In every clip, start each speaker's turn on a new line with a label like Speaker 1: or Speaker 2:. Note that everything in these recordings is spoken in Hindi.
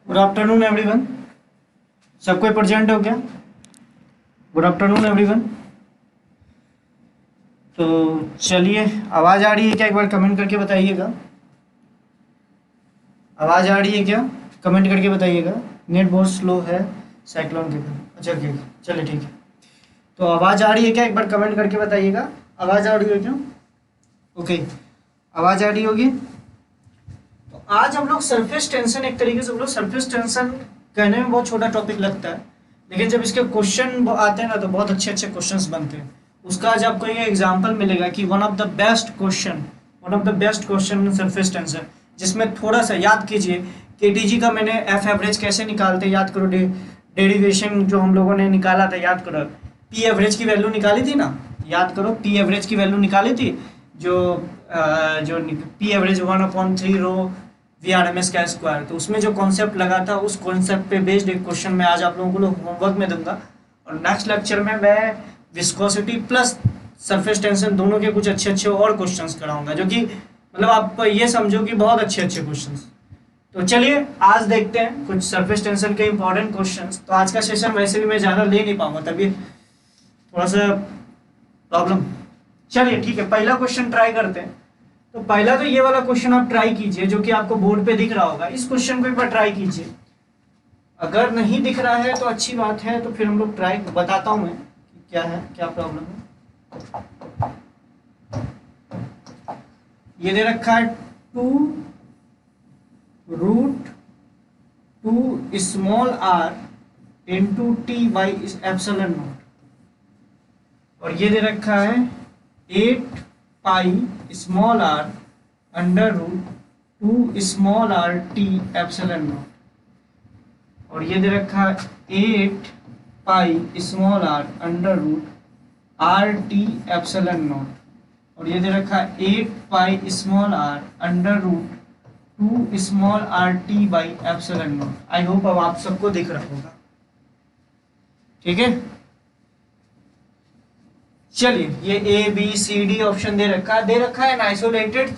Speaker 1: Good afternoon everyone. सब कोई प्रेजेंट हो क्या? Good afternoon everyone. तो चलिए, आवाज़ आ रही है क्या? एक बार कमेंट करके बताइएगा। आवाज़ आ रही है क्या? कमेंट करके बताइएगा। नेट बहुत स्लो है साइक्लोन के कारण। अच्छा ठीक है, चलिए ठीक है। तो आवाज़ आ रही है क्या? एक बार कमेंट करके बताइएगा। आवाज़ आ रही है क्या? ओके, आवाज़ आ रही होगी। तो आज हम लोग सरफेस टेंशन, एक तरीके से हम लोग सरफेस टेंशन कहने में बहुत छोटा टॉपिक लगता है, लेकिन जब इसके क्वेश्चन आते हैं ना तो बहुत अच्छे अच्छे क्वेश्चंस बनते हैं। उसका आज आपको ये एग्जांपल मिलेगा कि one of the best question in surface tension, जिसमें थोड़ा सा याद कीजिए केटीजी का मैंने एफ एवरेज कैसे निकालते याद करो। डेरिवेशन जो हम लोगों ने निकाला था याद करो। पी एवरेज की वैल्यू निकाली थी ना, याद करो। पी एवरेज की वैल्यू निकाली थी जो P average 1/3 rho v r m s का स्क्वायर। तो उसमें जो कॉन्सेप्ट लगा था उस कॉन्सेप्ट पे बेस्ड एक क्वेश्चन मैं आज आप लोगों को होमवर्क में दूंगा, और नेक्स्ट लेक्चर में मैं विस्कोसिटी प्लस सरफेस टेंशन दोनों के कुछ अच्छे अच्छे और क्वेश्चंस कराऊंगा, जो कि मतलब आप ये समझो कि बहुत अच्छे अच्छे क्वेश्चंस। तो चलिए आज देखते हैं कुछ सरफेस टेंशन के इंपॉर्टेंट क्वेश्चंस। तो आज का सेशन वैसे भी मैं ज़्यादा ले नहीं पाऊंगा, तभी थोड़ा सा प्रॉब्लम। चलिए ठीक है, पहला क्वेश्चन ट्राई करते हैं। तो पहला तो ये वाला क्वेश्चन आप ट्राई कीजिए जो कि आपको बोर्ड पे दिख रहा होगा। इस क्वेश्चन को एक बार ट्राई कीजिए। अगर नहीं दिख रहा है तो अच्छी बात है, तो फिर हम लोग ट्राई बताता हूं मैं कि क्या है, क्या प्रॉब्लम है। ये दे रखा है 2√2 small r into T by epsilon not, और ये दे रखा है 8 pi small r √2 small r t epsilon not, और ये दे रखा है 8 pi small r √r t epsilon not, और ये दे रखा है 8 pi small r √2 small r t by epsilon not. I hope अब आप सबको दिख रहा होगा। ठीक है, चलिए ये A B C D option दे रखा है an isolated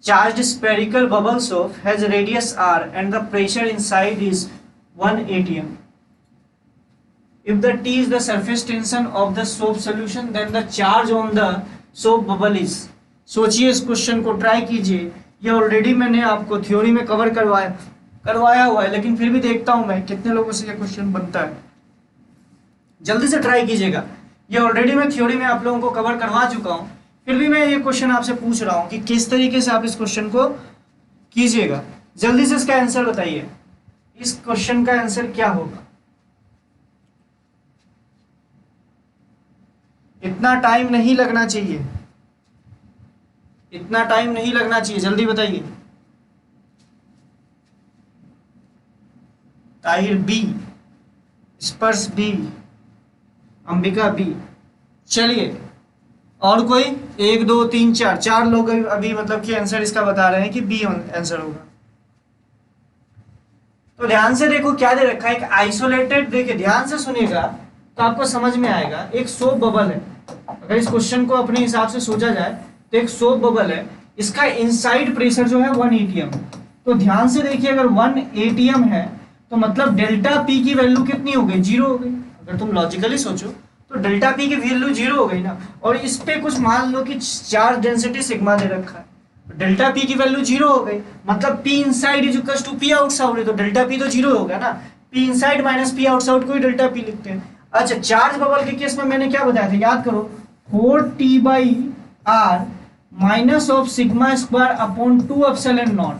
Speaker 1: charge spherical bubbles of has radius r and the pressure inside is 1 atm. If the T is the surface tension of the soap solution, then the charge on the soap bubble is. सोचिए, इस क्वेश्चन को ट्राई कीजिए। ये ऑलरेडी मैंने आपको थ्योरी में कवर करवाया हुआ है, लेकिन फिर भी देखता हूं मैं कितने लोगों से ये क्वेश्चन बनता है। जल्दी से ट्राई कीजिएगा। ये ऑलरेडी मैं थ्योरी में आप लोगों को कवर करवा चुका हूं, फिर भी मैं ये क्वेश्चन आपसे पूछ रहा हूं कि किस तरीके से आप इस क्वेश्चन को कीजिएगा। जल्दी से इसका आंसर बताइए। इस क्वेश्चन का आंसर क्या होगा? इतना टाइम नहीं लगना चाहिए, इतना टाइम नहीं लगना चाहिए, जल्दी बताइए। ताहिर बी, स्पर्श बी, अंबिका बी। चलिए और कोई? 1 2 3 4 लोग अभी मतलब कि आंसर इसका बता रहे हैं कि बी आंसर होगा। तो ध्यान से देखो क्या दे रखा है, एक आइसोलेटेड, देखिए ध्यान से सुनिएगा तो आपको समझ में आएगा। एक सोप बबल है, अगर इस क्वेश्चन को अपने हिसाब से सोचा जाए तो एक सोप बबल है, इसका इनसाइड प्रेशर जो है 1 atm। तो ध्यान से देखिए, अगर 1 atm है तो मतलब डेल्टा पी की वैल्यू कितनी हो गई? 0 हो गई। अगर तुम लॉजिकली सोचो तो डेल्टा पी की वैल्यू 0 हो गई ना, और इस पे कुछ मान लो कि चार्ज डेंसिटी सिग्मा दे रखा है, डेल्टा पी की वैल्यू 0 हो गई, मतलब P inside is equal to P outside, तो डेल्टा पी तो 0 होगा ना। P inside minus P outside को ही डेल्टा पी लिखते हैं। अच्छा, चार्ज बबल के केस में मैंने क्या बताया था याद करो, 4t/r minus of sigma square upon 2 epsilon naught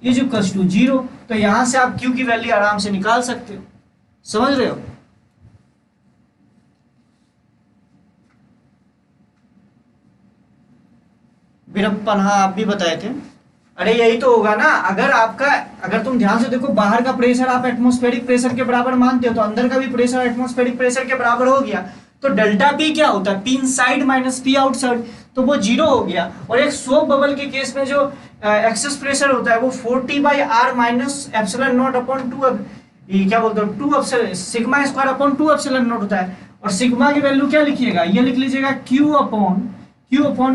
Speaker 1: is equal to 0। तो यहां से आप क्यू की वैल्यू आराम से निकाल सकते हो। समझ रहे हो? वीरप्पन, हाँ आप भी बताए थे। अरे यही तो होगा ना। अगर तुम ध्यान से देखो, बाहर का प्रेशर आप एटमॉस्फेरिक प्रेशर के बराबर मानते हो, तो अंदर का भी प्रेशर एटमॉस्फेरिक प्रेशर के बराबर हो गया। तो डेल्टा पी क्या होता है? P inside minus P outside, तो वो 0 हो गया। और एक सोप बबल के केस में जो एक्सेस प्रेशर होता है वो 4t/r minus epsilon not upon 2, क्या बोलते हो, 2 sigma square upon 2 epsilon not होता है। और सिग्मा की वैल्यू क्या लिखिएगा? ये लिख लीजिएगा Q upon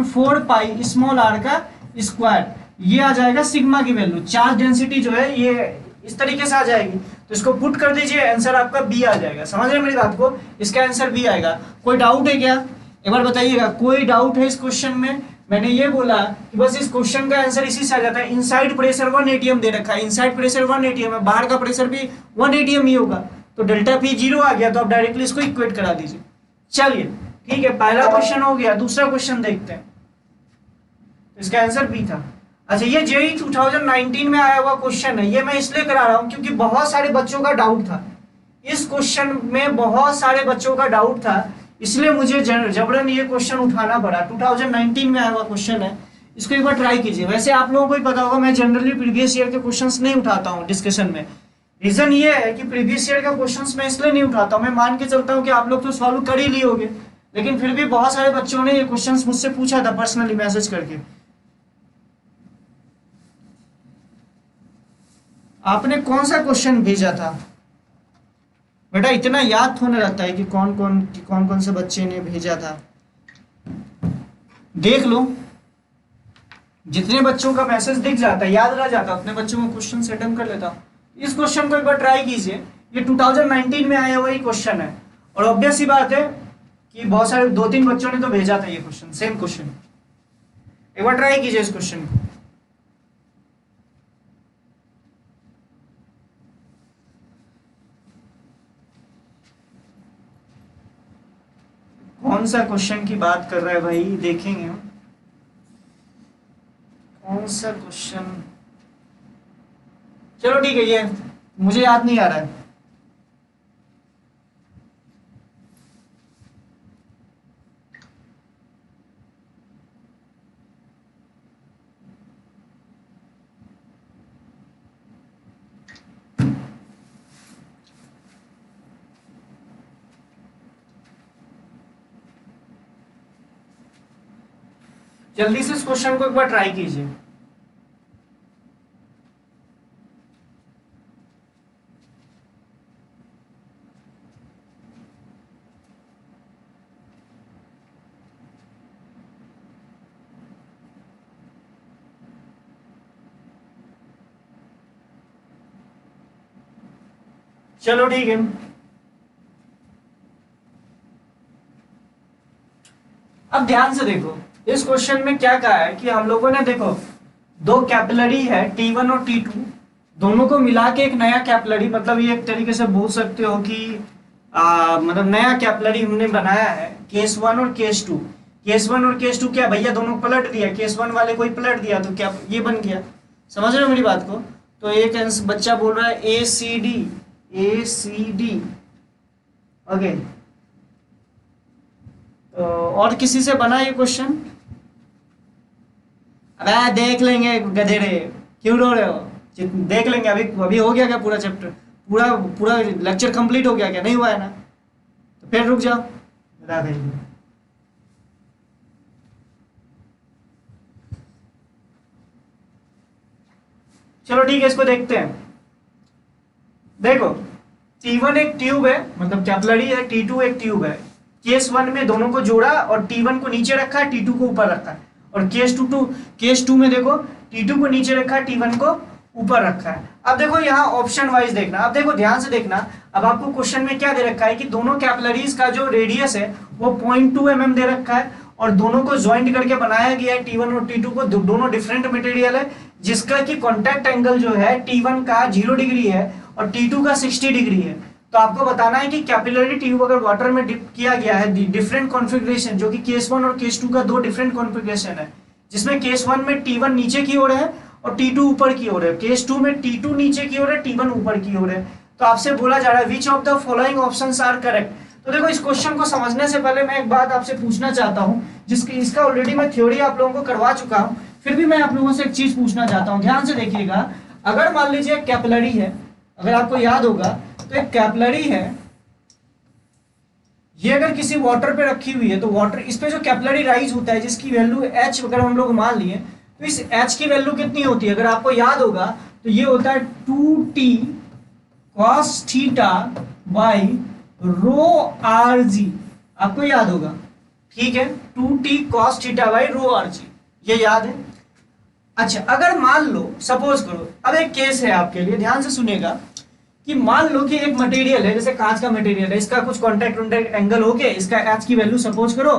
Speaker 1: 4 pi small r का स्क्वायर। ये आ जाएगा सिग्मा की वैल्यू, चार्ज डेंसिटी जो है ये इस तरीके से आ जाएगी, तो इसको पुट कर दीजिए, आंसर आपका बी आ जाएगा। समझ रहे हैं मेरी बात को, इसका आंसर बी आएगा। कोई डाउट है क्या, एक बार बताइएगा, कोई डाउट है इस क्वेश्चन में? मैंने ये बोला कि बस इस क्वेश्चन का आंसर इसी से आ जाता है। इनसाइड प्रेशर 1 atm दे रखा है, इनसाइड प्रेशर 1 atm है, बाहर का प्रेशर भी 1 atm ही होगा, तो डेल्टा पी 0 आ गया, तो आप डायरेक्टली इसको इक्वेट करा दीजिए। चलिए ठीक है, पहला क्वेश्चन हो गया। दूसरा क्वेश्चन देखते हैं, इसका आंसर बी था। अच्छा, ये जेईई 2019 में आया हुआ क्वेश्चन है, ये मैं इसलिए करा रहा हूं क्योंकि बहुत सारे बच्चों का डाउट था इस क्वेश्चन में, बहुत सारे बच्चों का डाउट था, इसलिए मुझे जबरन ये क्वेश्चन उठाना पड़ा। 2019 में आया हुआ क्वेश्चन है, इसको एक बार ट्राई कीजिए। वैसे आप लोगों को ही पता होगा, मैं जनरली प्रीवियस ईयर के क्वेश्चंस नहीं उठाता हूँ डिस्कशन में। रीजन ये है कि प्रीवियस ईयर का क्वेश्चंस मैं इसलिए नहीं उठाता हूँ, मैं मान के चलता हूँ कि आप लोग तो सॉल्व कर ही लिए होगे, लेकिन फिर भी बहुत सारे बच्चों ने ये क्वेश्चंस मुझसे पूछा था पर्सनली मैसेज करके। आपने कौन सा क्वेश्चन भेजा था बेटा? इतना याद होने रहता है कि कौन कौन से बच्चे ने भेजा था, देख लो। जितने बच्चों का मैसेज दिख जाता है, याद रह जाता, उतने बच्चों को क्वेश्चन से अटेम्प्ट कर लेता हूँ। इस क्वेश्चन को एक बार ट्राई कीजिए, ये 2019 में आया हुआ ही क्वेश्चन है, और ऑब्वियस सी बात है कि बहुत सारे 2-3 बच्चों ने तो भेजा था ये क्वेश्चन, सेम क्वेश्चन। एक बार ट्राई कीजिए इस क्वेश्चन को। कौन सा क्वेश्चन की बात कर रहा है भाई, देखेंगे हम कौन सा क्वेश्चन। चलो ठीक है, ये मुझे याद नहीं आ रहा है। जल्दी से इस क्वेश्चन को एक बार ट्राई कीजिए। चलो ठीक है, अब ध्यान से देखो इस क्वेश्चन में क्या कहा है कि हम लोगों ने देखो दो कैपिलरी है T1 और T2, दोनों को मिला के एक नया कैपिलरी, मतलब ये एक तरीके से बोल सकते हो कि मतलब नया कैपिलरी हमने बनाया है, केस 1 और केस 2। केस 1 और केस 2 क्या भैया, दोनों पलट दिया, केस 1 वाले को ही पलट दिया, तो क्या ये बन गया। समझ रहे हो मेरी बात को? तो एक बच्चा बोल रहा है ACD ओके, तो और किसी से बना ये क्वेश्चन? अबे देख लेंगे गधेड़े, क्यों रो रहे हो? देख लेंगे, अभी हो गया क्या पूरा चैप्टर, पूरा लेक्चर कंप्लीट हो गया क्या? नहीं हुआ है ना, तो फिर रुक जाओ। चलो ठीक है, इसको देखते हैं। देखो T1 एक ट्यूब है, मतलब कैपिलरी है, T2 एक ट्यूब है। केस 1 में दोनों को जोड़ा और T1 को नीचे रखा है, T2 को ऊपर रखा है, और केस 2 में देखो T2 को नीचे रखा है, T1 को ऊपर रखा है। अब देखो यहाँ ऑप्शन वाइज देखना, अब देखो ध्यान से देखना। अब आपको क्वेश्चन में क्या दे रखा है कि दोनों कैपिलरीज का जो रेडियस है वो 0.2 mm दे रखा है, और दोनों को ज्वाइंट करके बनाया गया है T1 और T2 को। दोनों डिफरेंट मटेरियल है, जिसका कि कॉन्टैक्ट एंगल जो है T1 का 0 डिग्री है और T2 का 60 डिग्री है। तो आपको बताना है कि कैपिलरी ट्यूब अगर वाटर में डिप किया गया है, डिफरेंट कॉन्फ़िगरेशन, जो कि केस 1 और केस 2 का दो डिफरेंट कॉन्फ़िगरेशन है, जिसमें केस 1 में T1 नीचे की ओर है और T2 ऊपर की ओर है, केस 2 में T2 नीचे की ओर है, T1 ऊपर की ओर है। तो आपसे बोला जा रहा है which of the following options are correct. तो देखो इस क्वेश्चन को समझने से पहले मैं एक बात आपसे पूछना चाहता हूं, जिसकी इसका ऑलरेडी मैं थ्योरी आप लोगों को करवा चुका हूं, फिर भी मैं आप लोगों से एक चीज पूछना चाहता हूं, ध्यान से देखिएगा। अगर मान लीजिए कैपिलरी है, अगर आपको याद होगा तो एक कैपिलरी है, ये अगर किसी वाटर पे रखी हुई है, तो वाटर इस पे जो कैपिलरी राइज होता है, जिसकी वैल्यू H अगर हम लोग मान लिए, तो इस H की वैल्यू कितनी होती है? अगर आपको याद होगा तो ये होता है 2t cos theta by rho r जी, आपको याद होगा, ठीक है, 2t cos theta by rho r जी, ये याद है। अच्छा, अगर मान लो, सपोज करो, अब एक केस है आपके लिए, ध्यान से सुनेगा, कि मान लो कि एक मटेरियल है, जैसे कांच का मटेरियल है, इसका कुछ कॉन्टैक्ट एंगल हो के इसका एच की वैल्यू सपोज करो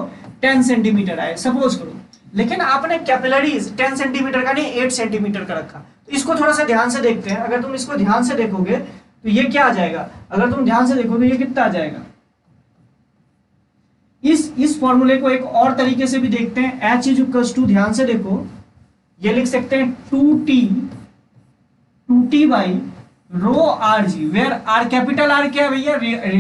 Speaker 1: 10 सेंटीमीटर आए, सपोज करो, लेकिन आपने कैपिलरीज 10 सेंटीमीटर का नहीं 8 सेंटीमीटर का रखा। तो इसको थोड़ा सा ध्यान से देखते हैं। अगर तुम इसको ध्यान से देखोगे तो ये क्या आ जाएगा, अगर तुम ध्यान से देखो तो ये कितना आ जाएगा। इस फॉर्मूले को एक और तरीके से भी देखते हैं, एच इज इक्वल टू, ध्यान से देखो, ये लिख सकते हैं 2t by rho r g, where r, capital r क्या है भैया,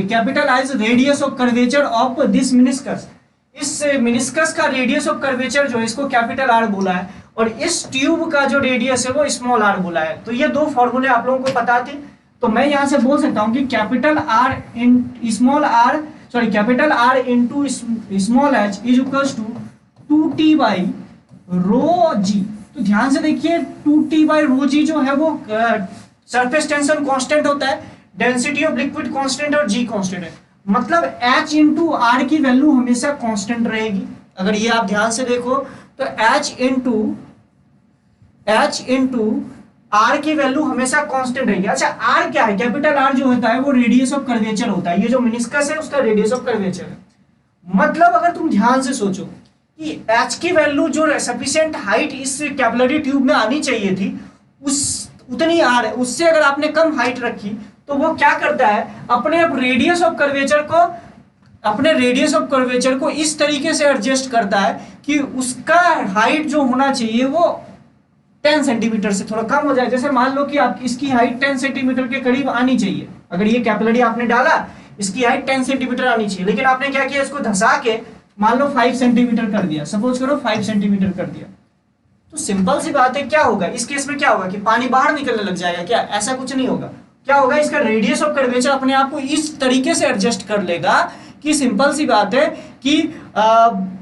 Speaker 1: capital r is radius of curvature of this meniscus. इस मिनिस्कस का रेडियस ऑफ कर्वेचर जो है इसको कैपिटल आर बोला है, और इस ट्यूब का जो रेडियस है वो स्मॉल आर बोला है। तो ये दो फॉर्मूले आप लोगों को पता थे, तो मैं यहां से बोल सकता हूं कि capital R in small r, sorry capital R into small h is equal to 2t by rho g. तो ध्यान से देखिए 2t बाई रो जी जो है वो सरफेस टेंशन कांस्टेंट होता है, डेंसिटी ऑफ लिक्विड कांस्टेंट और जी कांस्टेंट है, मतलब h इंटू आर की वैल्यू हमेशा कांस्टेंट रहेगी। अगर ये आप ध्यान से देखो तो h इंटू आर की वैल्यू हमेशा कांस्टेंट रहेगी। अच्छा, आर क्या है, कैपिटल आर जो होता है वो रेडियस ऑफ कर्वेचर होता है, ये जो मिनिस्कस है उसका रेडियस ऑफ कर्वेचर है। मतलब अगर तुम ध्यान से सोचो कि h की वैल्यू जो सफिशिएंट हाइट इस कैपिलरी ट्यूब में आनी चाहिए थी उतनी आर है, उससे अगर आपने कम हाइट रखी तो वो क्या करता है, अपने रेडियस ऑफ कर्वेचर को इस तरीके से एडजस्ट करता है कि उसका हाइट जो होना चाहिए वो 10 सेंटीमीटर से थोड़ा कम हो जाए। जैसे मान लो कि आप इसकी हाइट 10 सेंटीमीटर के करीब आनी चाहिए, अगर ये कैपिलरी आपने डाला इसकी हाइट 10 सेंटीमीटर आनी चाहिए, लेकिन आपने क्या किया, इसको धंसा के मान लो 5 सेंटीमीटर कर दिया, सपोज करो 5 सेंटीमीटर कर दिया। तो सिंपल सी बात है, क्या होगा इस केस में, क्या होगा कि पानी बाहर निकलने लग जाएगा क्या, ऐसा कुछ नहीं होगा। क्या होगा, इसका रेडियस ऑफ कर्वेचर अपने आप को इस तरीके से एडजस्ट कर लेगा कि सिंपल सी बात है कि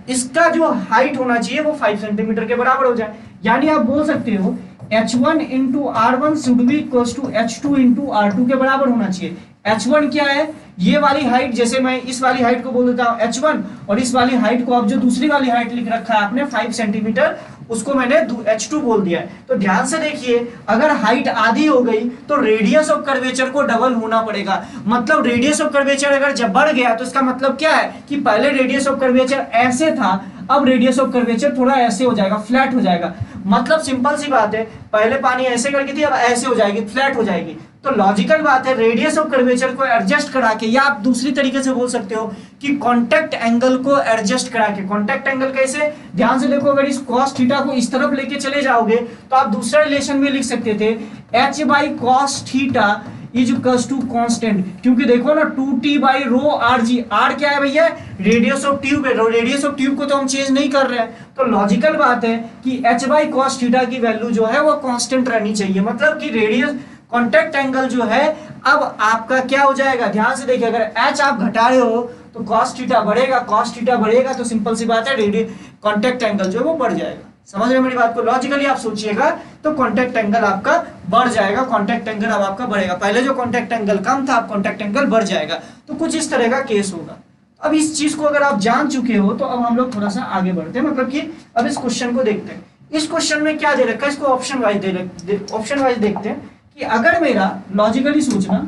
Speaker 1: इसका जो हाइट होना चाहिए वो 5 सेंटीमीटर के बराबर हो जाए। यानी आप बोल सकते हो h1 into r1 should be equal to h2 into r2 के बराबर होना चाहिए। h1 क्या है, ये वाली हाइट, जैसे मैं इस वाली हाइट को बोल देता हूँ h1, और इस वाली हाइट को, अब जो दूसरी वाली हाइट लिख रखा है आपने 5 सेंटीमीटर, उसको मैंने h2 बोल दिया है। तो ध्यान से देखिए, अगर हाइट आधी हो गई तो रेडियस ऑफ कर्वेचर को डबल होना पड़ेगा। मतलब रेडियस ऑफ कर्वेचर अगर जब बढ़ गया तो इसका मतलब क्या है कि पहले रेडियस ऑफ कर्वेचर ऐसे था, अब रेडियस ऑफ कर्वेचर थोड़ा ऐसे हो जाएगा, फ्लैट हो जाएगा। मतलब सिंपल सी बात है, पहले पानी ऐसे करके थी, अब ऐसे हो जाएगी, फ्लैट हो जाएगी। तो लॉजिकल बात है, रेडियस ऑफ कर्वेचर को एडजस्ट करा के, या आप दूसरी तरीके से बोल सकते हो कि कांटेक्ट एंगल को एडजस्ट करा के। कांटेक्ट एंगल कैसे, ध्यान से देखो, अगर इस cos थीटा को इस तरफ लेके चले जाओगे तो आप दूसरा रिलेशन में लिख सकते थे h by cos theta is equals to constant, क्योंकि देखो ना 2t by rho r g, r क्या है भैया, रेडियस ऑफ ट्यूब है, रेडियस ऑफ ट्यूब को तो हम चेंज नहीं कर रहे हैं। तो लॉजिकल बात है कि h बाई cos थीटा की वैल्यू जो है वो कांस्टेंट रहनी चाहिए, मतलब कि रेडियस कांटेक्ट एंगल जो है अब आपका क्या हो जाएगा, ध्यान से देखिए, अगर h आप घटा रहे हो तो cos थीटा बढ़ेगा, cos थीटा बढ़ेगा तो सिंपल सी बात है रेडियस कांटेक्ट एंगल जो है वो बढ़ जाएगा। समझ रहे मेरी बात को, लॉजिकली आप सोचिएगा तो कांटेक्ट एंगल आपका बढ़ जाएगा, कांटेक्ट एंगल अब आपका बढ़ेगा। पहले जो कांटेक्ट एंगल कम था, अब कांटेक्ट एंगल बढ़ जाएगा। तो कुछ इस तरह का केस होगा। अब इस चीज को अगर आप जान चुके हो तो अब हम लोग थोड़ा सा आगे बढ़ते हैं, मतलब कि अब इस क्वेश्चन को देखते हैं। इस क्वेश्चन में क्या दे रखा है, इसको ऑप्शन वाइज देखते हैं कि अगर मेरा, लॉजिकली सोचना,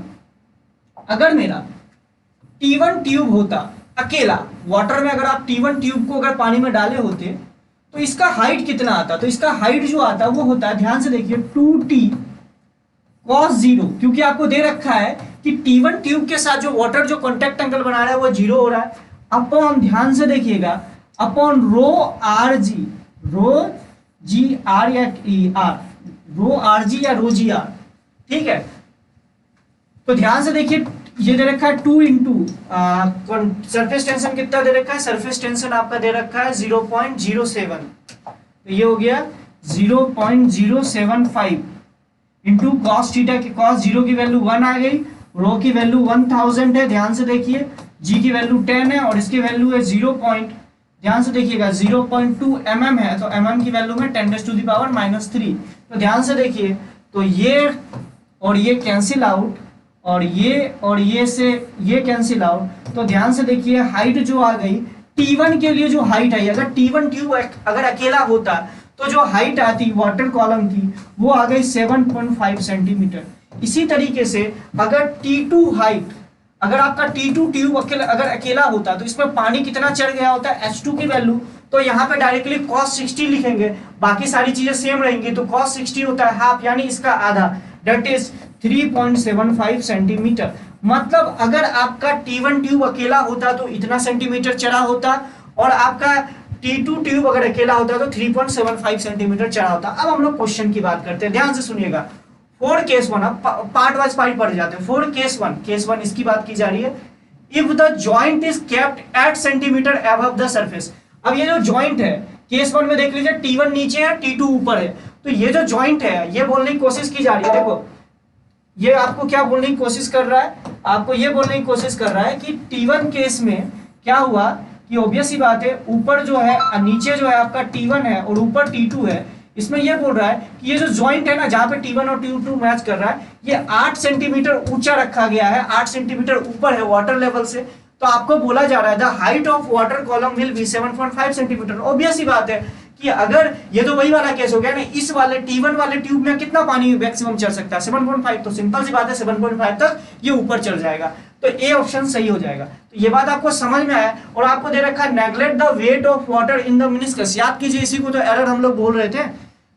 Speaker 1: अगर मेरा T1 ट्यूब होता अकेला वाटर में, अगर आप T1 ट्यूब को अगर पानी में डाले होते तो इसका हाइट कितना आता, तो इसका हाइट जो आता वो होता है, ध्यान से देखिए 2t cos 0, क्योंकि आपको दे रखा है कि T1 ट्यूब के साथ जो वाटर जो कांटेक्ट एंगल बना रहा है वो 0 हो रहा है, अपॉन, ध्यान से देखिएगा, upon rho r g, rho g r या आर, रो आर जी या रो जी आर, ठीक है। तो ध्यान से देखिए, ये दे रखा है 2 इंटू सरफेस टेंशन कितना दे रखा है, सरफेस टेंशन आपका दे रखा है 0.07, तो ये हो गया 0.075 इंटू cos थीटा की, cos 0 की वैल्यू 1 आ गई, रो की वैल्यू 1000 है, ध्यान से देखिए, जी की वैल्यू 10 है और इसकी वैल्यू है 0. ध्यान से देखिएगा 0.2 mm है, तो mm की वैल्यू में 10⁻³ तो ध्यान से देखिए, तो ये और ये कैंसिल आउट, और ये से ये कैंसिल आउट। तो ध्यान से देखिए, हाइट जो आ गई T1 के लिए जो हाइट आई, अगर T1 ट्यूब अगर अकेला होता तो जो हाइट आती वाटर कॉलम की वो आ गई 7.5 सेंटीमीटर। इसी तरीके से अगर T2 हाइट, अगर आपका T2 ट्यूब अगर अकेला होता तो इसमें पानी कितना चढ़ गया होता है H2 की वैल्यू, तो यहाँ पे डायरेक्टली cos 60 लिखेंगे, बाकी सारी चीजें सेम रहेंगी, तो cos 60 होता है हाफ, यानी इसका आधा, डेट इज 3.75 सेंटीमीटर। मतलब अगर आपका T1 ट्यूब अकेला होता तो इतना सेंटीमीटर चढ़ा होता, और आपका T2 ट्यूब अगर अकेला होता तो 3.75 सेंटीमीटर चढ़ा होता। अब हम लोग क्वेश्चन की बात करते हैं, ध्यान से सुनिएगा। फॉर केस वन, अब पार्ट वाइज पार्ट पढ़ जाते हैं। फॉर केस वन इसकी बात की जा रही है। If the joint is kept 8 centimetre above the surface. अब ये जो जॉइंट है केस वन में देख लीजिए, T1 नीचे है, T2 ऊपर है, तो ये जो जॉइंट है ये बोलने की कोशिश की जा रही है, देखो ये आपको क्या बोलने की कोशिश कर रहा है, आपको ये बोलने की कोशिश कर रहा है कि T1 केस में क्या हुआ कि ऑब्वियस ही बात है, ऊपर जो है नीचे जो है आपका T1 है और ऊपर T2 है। इसमें ये बोल रहा है कि ये जो जॉइंट है ना, जहां पे T1 और T2 मैच कर रहा है, ये 8 सेंटीमीटर ऊंचा रखा गया है, 8 सेंटीमीटर ऊपर है वाटर लेवल से। तो आपको बोला जा रहा है the height of water column will be 7.5 centimetre. Obvious ही बात है कि अगर ये तो वही वाला केस हो गया ना, इस वाले T1 वाले ट्यूब में कितना पानी मैक्सिमम चढ़ सकता है 7.5, तो सिंपल सी बात है 7.5 तक ये ऊपर चढ़ जाएगा, तो ए ऑप्शन सही हो जाएगा। तो ये बात आपको समझ में आया। और आपको दे रखा है neglect the wait of water in the meniscus, याद कीजिए इसी को तो एरर हम लोग बोल रहे थे।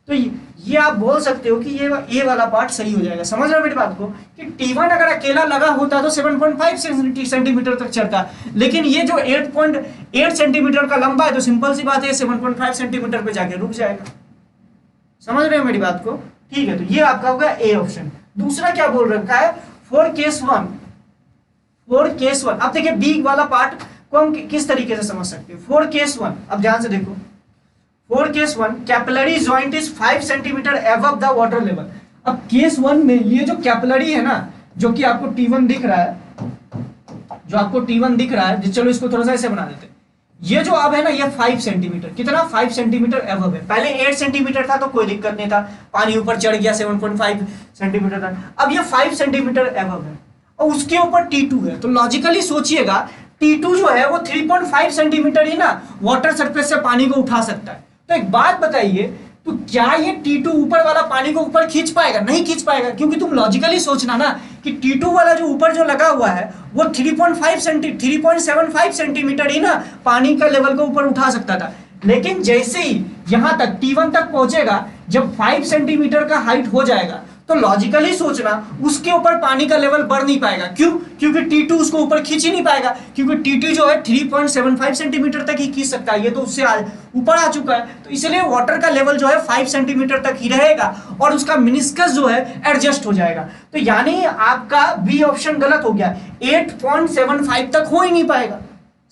Speaker 1: तो ये आप बोल सकते हो कि ये वाला पार्ट सही हो जाएगा। समझ रहे हो मेरी बात को कि T1 अगर अकेला लगा होता तो 7.5 सेंटीमीटर तक चढ़ता, लेकिन ये जो 8.8 सेंटीमीटर का लंबा है, तो सिंपल सी बात है 7.5 सेंटीमीटर पे जाके रुक जाएगा। समझ रहे हो मेरी बात को? ठीक है, तो ये आपका होगा ए ऑप्शन। दूसरा क्या बोल रखा है, फॉर केस वन। अब देखिए बी वाला पार्ट को हम किस तरीके से समझ सकते हैं। फॉर केस वन, अब ध्यान से देखो, for case one capillary joint is 5 centimetre above the water level. अब केस वन में ये जो कैपिलरी है ना, जो कि आपको T1 दिख रहा है, चलो इसको थोड़ा सा ऐसे बना देते हैं। ये जो अब है ना, ये 5 सेंटीमीटर, कितना 5 सेंटीमीटर अबव है। पहले 8 सेंटीमीटर था तो कोई दिक्कत नहीं था, पानी ऊपर चढ़ गया 7.5 सेंटीमीटर तक। अब ये 5 सेंटीमीटर अबव है और उसके ऊपर T2 है, तो लॉजिकली सोचिएगा T2 जो है वो 3.5 सेंटीमीटर ही ना वाटर सरफेस से पानी को उठा सकता है। तो एक बात बताइए, तो क्या ये T2 ऊपर वाला पानी को ऊपर खींच पाएगा? नहीं खींच पाएगा, क्योंकि तुम लॉजिकली सोचना ना कि T2 वाला जो ऊपर जो लगा हुआ है वो 3.75 सेंटीमीटर ही ना पानी का लेवल को ऊपर उठा सकता था। लेकिन जैसे ही यहां तक T1 तक पहुंचेगा, जब 5 सेंटीमीटर का हाइट हो जाएगा, तो लॉजिकली सोचना उसके ऊपर पानी का लेवल बढ़ नहीं पाएगा। क्यों? क्योंकि T2 उसको ऊपर खींच ही नहीं पाएगा, क्योंकि T2 जो है 3.75 सेंटीमीटर तक ही खींच सकता है, ये तो उससे ऊपर आ चुका है। तो इसलिए वाटर का लेवल जो है 5 सेंटीमीटर तक ही रहेगा और उसका मिनिस्कस जो है एडजस्ट हो जाएगा। तो यानी आपका बी ऑप्शन गलत हो गया, 8.75 तक हो ही नहीं पाएगा।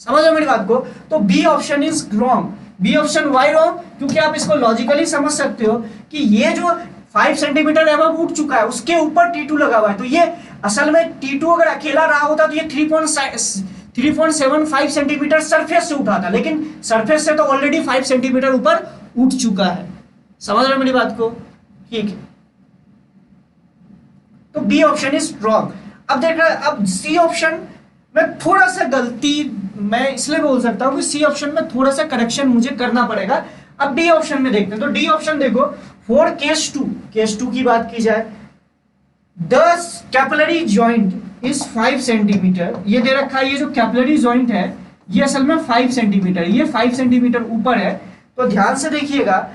Speaker 1: समझ रहे मेरी बात को? तो B option is wrong. B option why wrong? क्योंकि आप इसको लॉजिकली समझ सकते हो कि ये जो 5 सेंटीमीटर अबव उठ चुका है, उसके ऊपर T2 लगा हुआ है, तो ये असल में T2 अगर अकेला रहा होता तो ये 3.75 सेंटीमीटर सरफेस से उठा था, लेकिन सरफेस से तो ऑलरेडी 5 सेंटीमीटर ऊपर उठ चुका है। समझ रहे मेरी बात को? ठीक है, तो बी ऑप्शन इज रॉन्ग। अब देख रहे, अब सी ऑप्शन में थोड़ा सा गलती मैं इसलिए बोल सकता हूं कि सी ऑप्शन में थोड़ा सा करेक्शन मुझे करना पड़ेगा। अब डी ऑप्शन में देखते हैं, तो डी ऑप्शन देखो, फॉर केस टू की बात की जाए, the capillary joint is 5 centimetre. ये दे रखा है, ये जो कैपिलरी जॉइंट है ये असल में 5 सेंटीमीटर, ये 5 सेंटीमीटर ऊपर है। तो ध्यान से देखिएगा,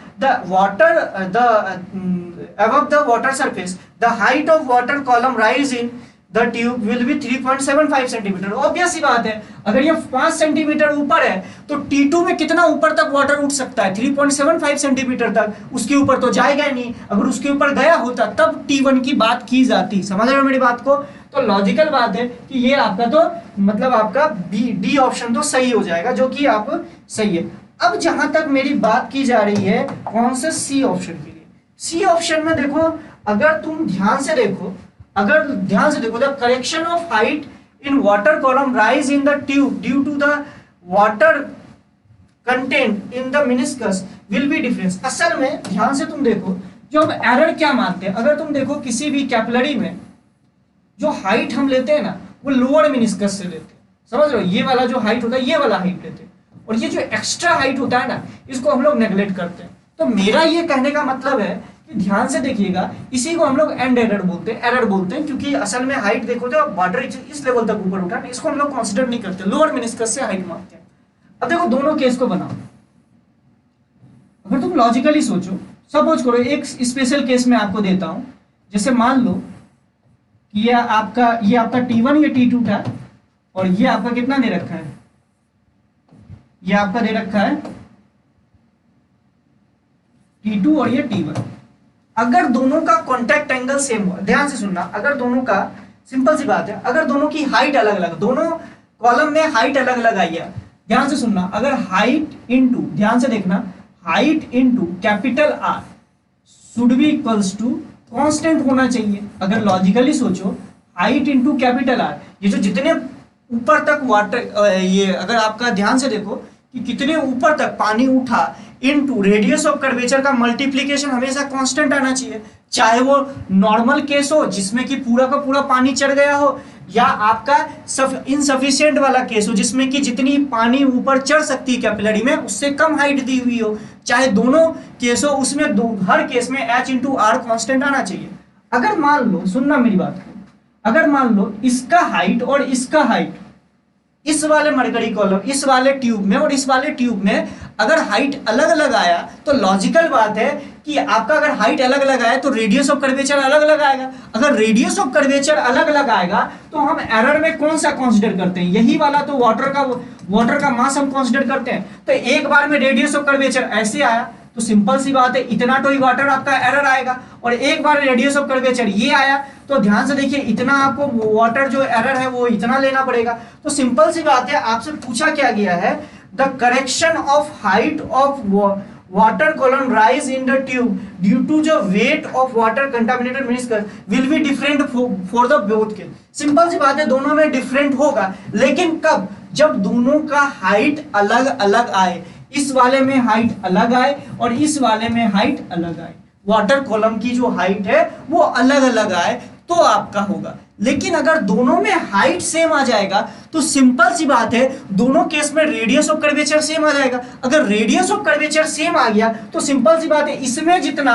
Speaker 1: above the water surface the height of water column rise in the tube will be 3.75 centimetre. Obvious ही बात है, अगर ये 5 सेंटीमीटर ऊपर है तो T2 में कितना ऊपर तक वाटर उठ सकता है? 3.75 सेंटीमीटर तक। उसके ऊपर तो जाएगा ही नहीं, अगर उसके ऊपर गया होता तब T1 की बात की जाती। समझ रहे हो मेरी बात को? तो लॉजिकल बात है कि ये आपका तो मतलब आपका डी ऑप्शन तो सही हो जाएगा, जो कि आप सही है। अब जहां तक मेरी बात की जा रही है कौन से सी ऑप्शन के लिए, सी ऑप्शन में देखो, अगर तुम ध्यान से देखो the correction of height in water column rise in the tube due to the water content in the meniscus will be difference. असल में ध्यान से तुम देखो, जो हम एरर क्या मानते हैं, अगर तुम देखो किसी भी कैपिलरी में जो हाइट हम लेते हैं ना, वो लोअर मिनिस्कस से लेते हैं। समझ रहे हो? ये वाला जो हाइट होता है, ये वाला हाइट लेते हैं, और ये जो एक्स्ट्रा हाइट होता है ना, इसको हम लोग नेग्लेक्ट करते हैं। तो मेरा ये कहने का मतलब है कि ध्यान से देखिएगा, इसी को हम लोग एंड एरर बोलते हैं, एरर बोलते हैं, क्योंकि असल में हाइट देखो तो वाटर इस लेवल तक ऊपर उठा, इसको हम लोग कंसीडर नहीं करते, लोअर मेनिस्कस से हाइट मानते हैं। अब देखो दोनों केस को बनाओ, अगर तुम लॉजिकली सोचो, सपोज करो एक स्पेशल केस में आपको देता हूं, जैसे मान लो कि ये आपका T1 या T2 था, और ये आपका कितना दे रखा है, ये आपका दे रखा है T2 और ये T1। अगर दोनों का कॉन्टैक्ट एंगल सेम हुआ, ध्यान से सुनना, अगर दोनों का, सिंपल सी बात है, अगर दोनों की हाइट अलग अलग, दोनों कॉलम में हाइट अलग अलग आई है, ध्यान से सुनना, अगर हाइट इनटू, ध्यान से देखना, height into capital r should be equals to constant होना चाहिए। अगर लॉजिकली सोचो, हाइट इनटू कैपिटल आर, ये जो जितने ऊपर तक वाटर, ये अगर आपका ध्यान से देखो कि कितने ऊपर तक पानी उठा, इनटू रेडियस ऑफ कर्वेचर का मल्टीप्लीकेशन हमेशा कांस्टेंट आना चाहिए, चाहे वो नॉर्मल केस हो जिसमें कि पूरा का पूरा पानी चढ़ गया हो, या आपका इनसफिशिएंट वाला केस हो जिसमें कि जितनी पानी ऊपर चढ़ सकती है कैपिलरी में उससे कम हाइट दी हुई हो, चाहे दोनों केस हो, उसमें हर केस में H इंटू आर कॉन्स्टेंट आना चाहिए। अगर मान लो, सुनना मेरी बात को, अगर मान लो इसका हाइट और इसका हाइट, इस वाले मरकरी कॉलम, इस वाले ट्यूब में और इस वाले ट्यूब में अगर हाइट अलग अलग आया, तो लॉजिकल बात है कि आपका अगर हाइट अलग अलग आया तो रेडियस ऑफ कर्वेचर अलग अलग आएगा। अगर रेडियस ऑफ कर्वेचर अलग अलग आएगा तो हम एरर में कौन सा कंसीडर करते हैं, यही वाला, तो वाटर का मास हम कंसीडर करते हैं। तो एक बार में रेडियस ऑफ कर्वेचर ऐसे आया तो सिंपल सी बात है, इतना तो ही वाटर आपका एरर आएगा, और एक बार रेडियस ऑफ कर्वेचर ये आया तो ध्यान से देखिए, इतना आपको वाटर जो एरर है वो इतना लेना पड़ेगा। तो सिंपल सी बात है, आपसे पूछा क्या गया है, the correction of height of water column rise in the tube due to जो weight of water contaminated meniscus will be different for the both के। सिंपल सी बात है, दोनों में डिफरेंट होगा, लेकिन कब, जब दोनों का हाइट अलग अलग आए, इस वाले में हाइट अलग आए और इस वाले में हाइट अलग आए, वाटर कॉलम की जो हाइट है वो अलग अलग आए तो आपका होगा। लेकिन अगर दोनों में हाइट सेम आ जाएगा तो सिंपल सी बात है, दोनों केस में रेडियस ऑफ कर्वेचर सेम आ जाएगा। अगर रेडियस ऑफ कर्वेचर सेम आ गया तो सिंपल सी बात है, इसमें जितना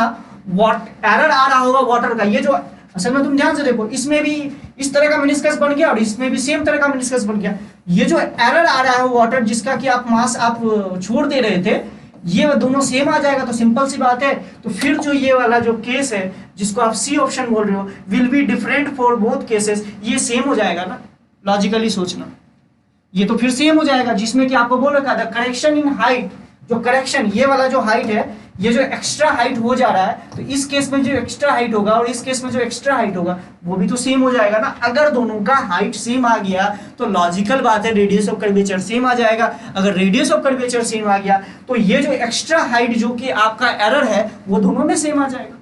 Speaker 1: एरर आ रहा होगा वाटर का, ये जो असल में तुम ध्यान से देखो, इसमें भी इस तरह का मेनिस्कस बन गया और इसमें भी सेम तरह का मेनिस्कस बन गया, ये जो एरर आ रहा है वाटर जिसका कि आप मास आप छोड़ दे रहे थे, ये दोनों सेम आ जाएगा। तो सिंपल सी बात है, तो फिर जो ये वाला जो केस है जिसको आप सी ऑप्शन बोल रहे हो, will be different for both cases, ये सेम हो जाएगा ना, लॉजिकली सोचना, ये तो फिर सेम हो जाएगा, जिसमें कि आपको बोल रखा था करेक्शन इन हाइट, जो करेक्शन ये वाला जो हाइट है, ये जो एक्स्ट्रा हाइट हो जा रहा है, तो इस केस में जो एक्स्ट्रा हाइट होगा और इस केस में जो एक्स्ट्रा हाइट होगा वो भी तो सेम हो जाएगा ना। अगर दोनों का हाइट सेम आ गया तो लॉजिकल बात है रेडियस ऑफ कर्वेचर सेम आ जाएगा। अगर रेडियस ऑफ कर्वेचर सेम आ गया तो ये जो एक्स्ट्रा हाइट जो कि आपका एरर है वो दोनों में सेम आ जाएगा।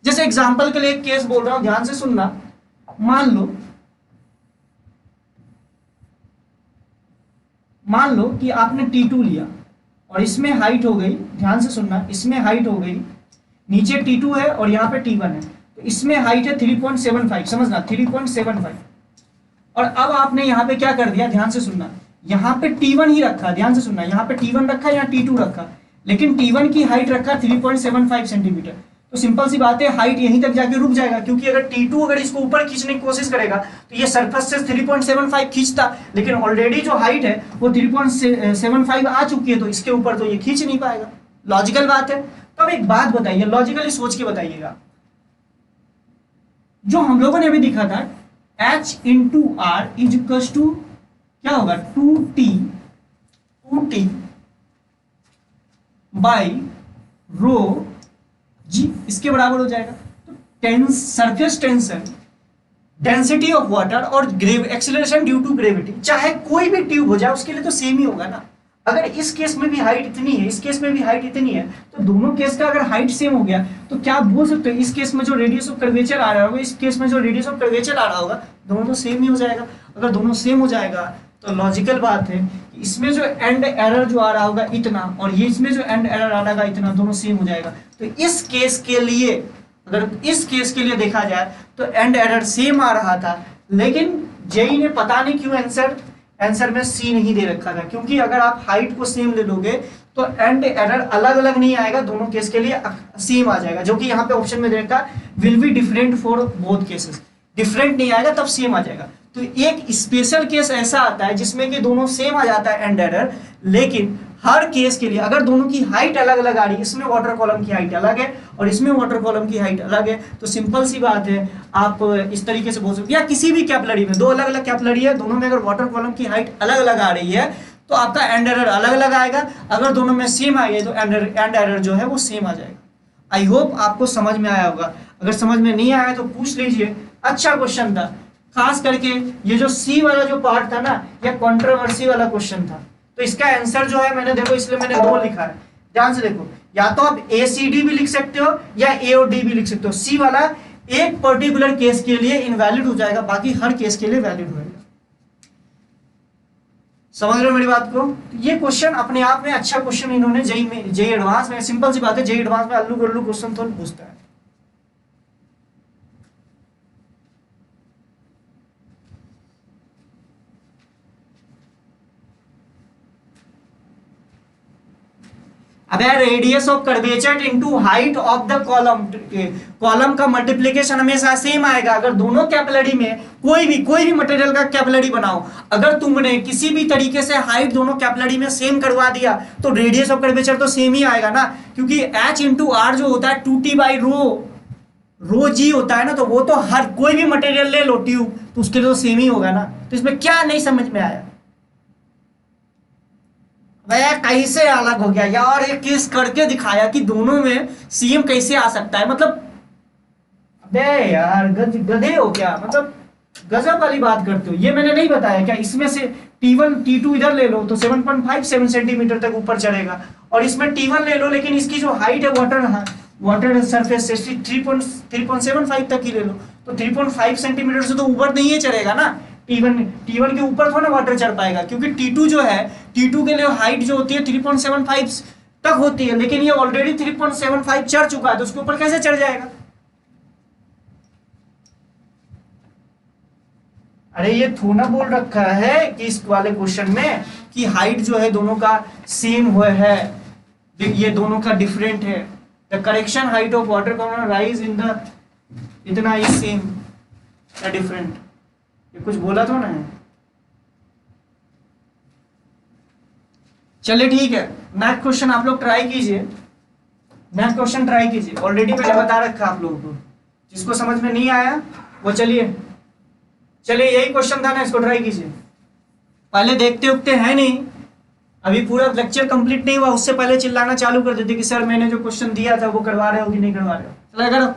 Speaker 1: जैसे एग्जाम्पल के लिए एक केस बोल रहा हूं, ध्यान से सुनना, मान लो कि आपने T2 लिया और इसमें हाइट हो गई, ध्यान से सुनना, इसमें हाइट हो गई, नीचे T2 है और यहाँ पे T1 है, तो इसमें हाइट है 3.75, समझना 3.75, और अब आपने यहाँ पे क्या कर दिया, ध्यान से सुनना, यहाँ पे T1 ही रखा, ध्यान से सुनना, यहाँ पे T1 रखा, यहाँ T2 रखा, लेकिन T1 की हाइट रखा 3.75 सेंटीमीटर। तो सिंपल सी बात है, हाइट यहीं तक जाके रुक जाएगा, क्योंकि अगर T2 अगर इसको ऊपर खींचने की कोशिश करेगा तो ये सरफेस से 3.75 खींचता, लेकिन ऑलरेडी जो हाइट है वो 3.75 आ चुकी है, तो इसके ऊपर तो ये खींच नहीं पाएगा। लॉजिकल बात है। तो अब एक बात बताइए, लॉजिकली सोच के बताइएगा, जो हम लोगों ने अभी दिखा था H into r is equal to क्या होगा, 2T बाई रो जी, इसके बराबर हो जाएगा। तो surface tension, density of water और एक्सीलरेशन ड्यू टू ग्रेविटी, चाहे कोई भी ट्यूब हो जाए उसके लिए तो सेम ही होगा ना। अगर इस केस में भी हाइट इतनी है, इस केस में भी हाइट इतनी है, तो दोनों केस का अगर हाइट सेम हो गया तो क्या आप बोल सकते हो इस केस में जो रेडियस ऑफ कर्वेचर आ रहा होगा, इस केस में जो रेडियस ऑफ कर्वेचर आ रहा होगा, दोनों तो सेम ही हो जाएगा। अगर दोनों सेम हो जाएगा तो लॉजिकल बात है कि इसमें जो एंड एरर जो आ रहा होगा इतना और ये इसमें जो एंड एरर आ रहा होगा इतना, दोनों सेम हो जाएगा। तो इस केस के लिए, अगर इस केस के लिए देखा जाए तो एंड एरर सेम आ रहा था, लेकिन जेई ने पता नहीं क्यों आंसर में सी नहीं दे रखा था, क्योंकि अगर आप हाइट को सेम ले लोगे तो एंड एरर अलग अलग नहीं आएगा, दोनों केस के लिए सेम आ जाएगा, जो कि यहाँ पे ऑप्शन में देखा will be different for both cases, different नहीं आएगा तब सेम आ जाएगा। तो एक स्पेशल केस ऐसा आता है जिसमें कि दोनों सेम आ जाता है एंड एरर, लेकिन हर केस के लिए अगर दोनों की हाइट अलग अलग आ रही है, इसमें वाटर कॉलम की हाइट अलग है और इसमें वाटर कॉलम की हाइट अलग है, तो सिंपल सी बात है आप इस तरीके से बोल सकते, या किसी भी कैपलरी में दो अलग अलग कैपलरी है, दोनों में अगर वाटर कॉलम की हाइट अलग अलग आ रही है तो आपका एंड एरर अलग अलग आएगा, अगर दोनों में सेम आ गए तो एंड एरर जो है वो सेम आ जाएगा। आई होप आपको समझ में आया होगा, अगर समझ में नहीं आया तो पूछ लीजिए, अच्छा क्वेश्चन था, खास करके ये जो सी वाला जो पार्ट था ना, ये कंट्रोवर्सी वाला क्वेश्चन था, तो इसका आंसर जो है मैंने देखो इसलिए मैंने दो लिखा है, ध्यान से देखो, या तो आप ए सी डी भी लिख सकते हो या ए और डी भी लिख सकते हो। सी वाला एक पर्टिकुलर केस के लिए इनवैलिड हो जाएगा, बाकी हर केस के लिए वैलिड होगा। समझ रहे हो मेरी बात को? ये क्वेश्चन अपने आप में अच्छा क्वेश्चन इन्होंने जेई एडवांस में, सिंपल सी बात है, जेई एडवांस में अल्लू गल्लू क्वेश्चन थोड़ा पूछता है। अब radius of curvature into height of the column, column का मल्टीप्लिकेशन हमेशा सेम आएगा। अगर दोनों कैपिलरी में कोई भी मटेरियल का कैपिलरी बनाओ, अगर तुमने किसी भी तरीके से हाइट दोनों कैपिलरी में सेम करवा दिया तो रेडियस ऑफ कर्वेचर तो सेम ही आएगा ना, क्योंकि h इंटू आर जो होता है 2t बाई रो जी होता है ना, तो वो तो हर कोई भी मटेरियल ले लो ट्यूब तो उसके लिए तो सेम ही होगा ना। तो इसमें क्या नहीं समझ में आया? वह कैसे अलग हो गया यार, ये केस करके दिखाया कि दोनों में सेम कैसे आ सकता है, मतलब अबे यार गधे हो क्या, मतलब गजब वाली बात करते हो। ये मैंने नहीं बताया क्या? इसमें से T1 T2 इधर ले लो तो 7.57 सेंटीमीटर तक ऊपर चढ़ेगा, और इसमें T1 ले लो लेकिन इसकी जो हाइट है वाटर सरफेस से 3.75 तक ही ले लो, तो 3.5 सेंटीमीटर से तो ऊपर नहीं है चढ़ेगा ना। T1 के ऊपर थोड़ा वाटर चढ़ पाएगा, क्योंकि T2 जो है, T2 के लिए हाइट जो होती है 3.75 तक होती है, लेकिन ये ऑलरेडी 3.75 चढ़ चुका है, तो उसके ऊपर कैसे चढ़ जाएगा? अरे ये थोड़ा बोल रखा है कि इस वाले क्वेश्चन में कि हाइट जो है दोनों का सेम हुआ है, ये दोनों का डिफरेंट है, the correction height of water column rise in the इतना इज सेम या डिफरेंट, ये कुछ बोला तो ना। चलिए ठीक है, नेक्स्ट क्वेश्चन आप लोग ट्राई कीजिए, नेक्स्ट क्वेश्चन ट्राई कीजिए, ऑलरेडी मैंने बता रखा आप लोगों को, जिसको समझ में नहीं आया वो चलिए यही क्वेश्चन था ना, इसको ट्राई कीजिए। पहले देखते उगते हैं नहीं, अभी पूरा लेक्चर कंप्लीट नहीं हुआ, उससे पहले चिल्लाना चालू कर देते कि सर मैंने जो क्वेश्चन दिया था वो करवा रहे हो कि नहीं करवा रहे हो। चला करो।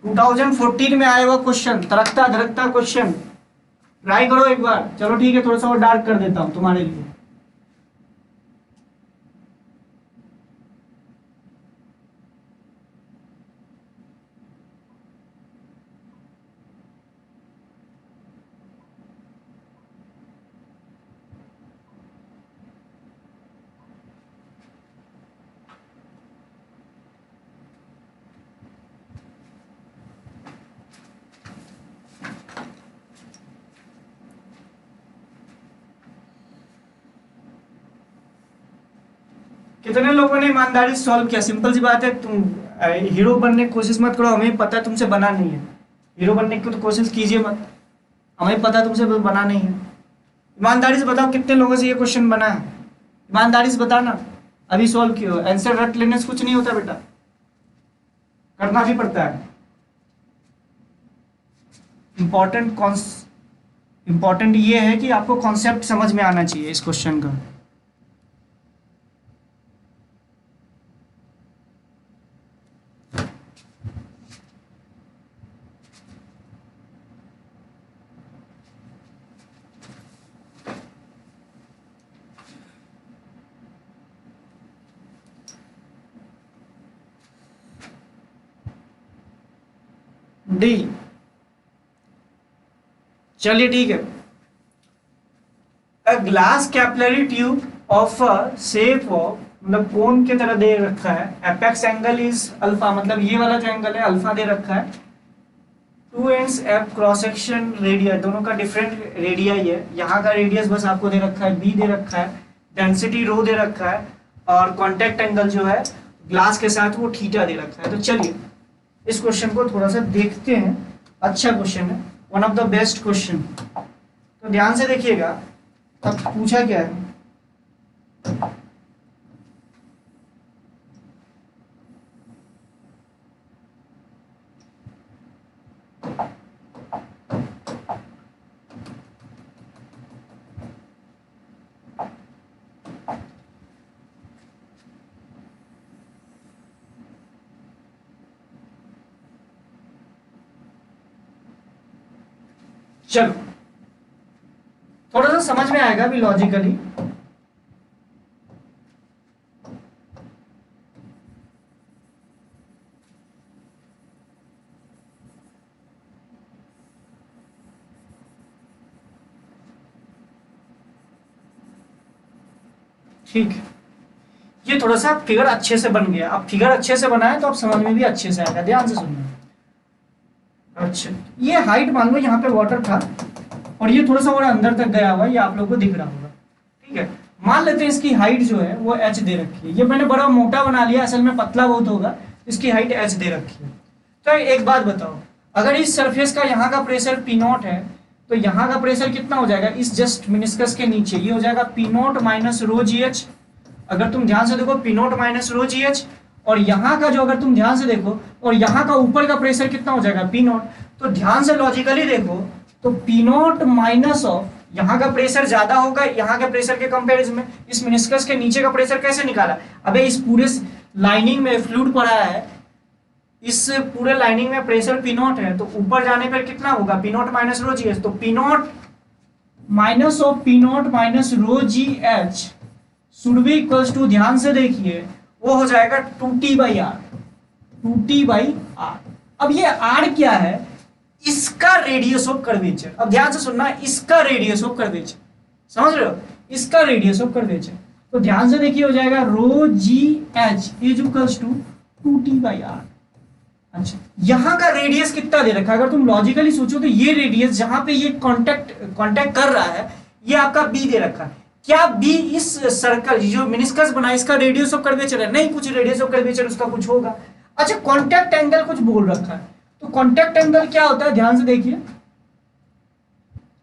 Speaker 1: 2014 में आया हुआ क्वेश्चन, तरकता धरकता क्वेश्चन, ट्राई करो एक बार। चलो ठीक है, थोड़ा सा और डार्क कर देता हूं तुम्हारे लिए। कितने लोगों ने ईमानदारी से सॉल्व किया? सिंपल सी बात है, तुम हीरो बनने की कोशिश मत करो, हमें पता है तुमसे बना नहीं है। हीरो बनने की तो कोशिश कीजिए मत, हमें पता है तुमसे बना नहीं है। ईमानदारी से बताओ कितने लोगों से ये क्वेश्चन बना है, ईमानदारी से बताना। अभी सॉल्व किया, आंसर रट लेने से कुछ नहीं होता बेटा, करना भी पड़ता है। इंपॉर्टेंट ये है कि आपको कॉन्सेप्ट समझ में आना चाहिए इस क्वेश्चन का। डी। चलिए ठीक है। A glass capillary tube of a shape of, मतलब कोन की तरह दे रखा है, एपेक्स एंगल इज अल्फा, मतलब ये वाला जो एंगल है अल्फा दे रखा है, two ends F cross section radius, दोनों का डिफरेंट रेडियाई है, यहाँ का रेडियस बस आपको दे रखा है बी दे रखा है, डेंसिटी रो दे रखा है, और कॉन्टेक्ट एंगल जो है ग्लास के साथ वो थीटा दे रखा है। तो चलिए इस क्वेश्चन को थोड़ा सा देखते हैं। अच्छा क्वेश्चन है, one of the best question. तो ध्यान से देखिएगा अब पूछा क्या है। चलो थोड़ा सा समझ में आएगा अभी लॉजिकली। ठीक, ये थोड़ा सा फिगर अच्छे से बन गया। अब फिगर अच्छे से बना है तो अब समझ में भी अच्छे से आएगा, ध्यान से सुनना। अच्छा, ये हाइट मान लो यहाँ पे वाटर था और ये थोड़ा सा और अंदर तक गया हुआ है, ये आप लोगों को दिख रहा होगा। ठीक है, मान लेते हैं इसकी हाइट जो है वो h दे रखी है। ये मैंने बड़ा मोटा बना लिया, असल में पतला बहुत होगा, इसकी हाइट h दे रखी है। तो एक बात बताओ, अगर इस सरफेस का यहाँ का प्रेशर P0 है तो यहाँ का प्रेशर कितना हो जाएगा इस जस्ट मिनिस्कस के नीचे, ये हो जाएगा P0 माइनस रो GH। अगर तुम ध्यान से देखो P0 माइनस रो GH, और यहाँ का जो अगर तुम ध्यान से देखो, और यहाँ का ऊपर का प्रेशर कितना हो जाएगा P0। तो ध्यान से लॉजिकली देखो तो P0 माइनस ऑफ यहाँ का प्रेशर ज्यादा होगा यहाँ के प्रेशर के कंपैरिजन में, इस मिनिस्कस के नीचे का प्रेशर कैसे निकाला? अबे इस पूरे लाइनिंग में फ्लूइड पड़ा है, इस पूरे लाइनिंग में प्रेशर P0 है, तो ऊपर जाने पर कितना होगा P0 माइनस रो GH। तो P0 minus of P0 minus rho GH should be equals to, ध्यान से देखिए, वो हो जाएगा 2T by are, 2T by are. अब ये R क्या है? इसका रेडियस ऑफ कर्वेचर। अब ध्यान से सुनना, इसका रेडियस ऑफ कर्वेचर, समझ रहे हो, इसका रेडियस ऑफ कर्वेचर। तो ध्यान से देखिए हो जाएगा rho GH is equals to 2T by r. अच्छा, यहाँ का रेडियस कितना दे रखा है? अगर तुम लॉजिकली सोचो तो ये रेडियस जहां पे ये कांटेक्ट कर रहा है ये आपका B दे रखा है। क्या B इस सर्कल जो मिनिस्कस बना इसका रेडियस ऑफ कर्वेचर है? नहीं, कुछ रेडियस ऑफ कर्वेचर उसका कुछ होगा। अच्छा, कांटेक्ट एंगल कुछ बोल रखा है, तो कांटेक्ट एंगल क्या होता है? ध्यान से देखिए,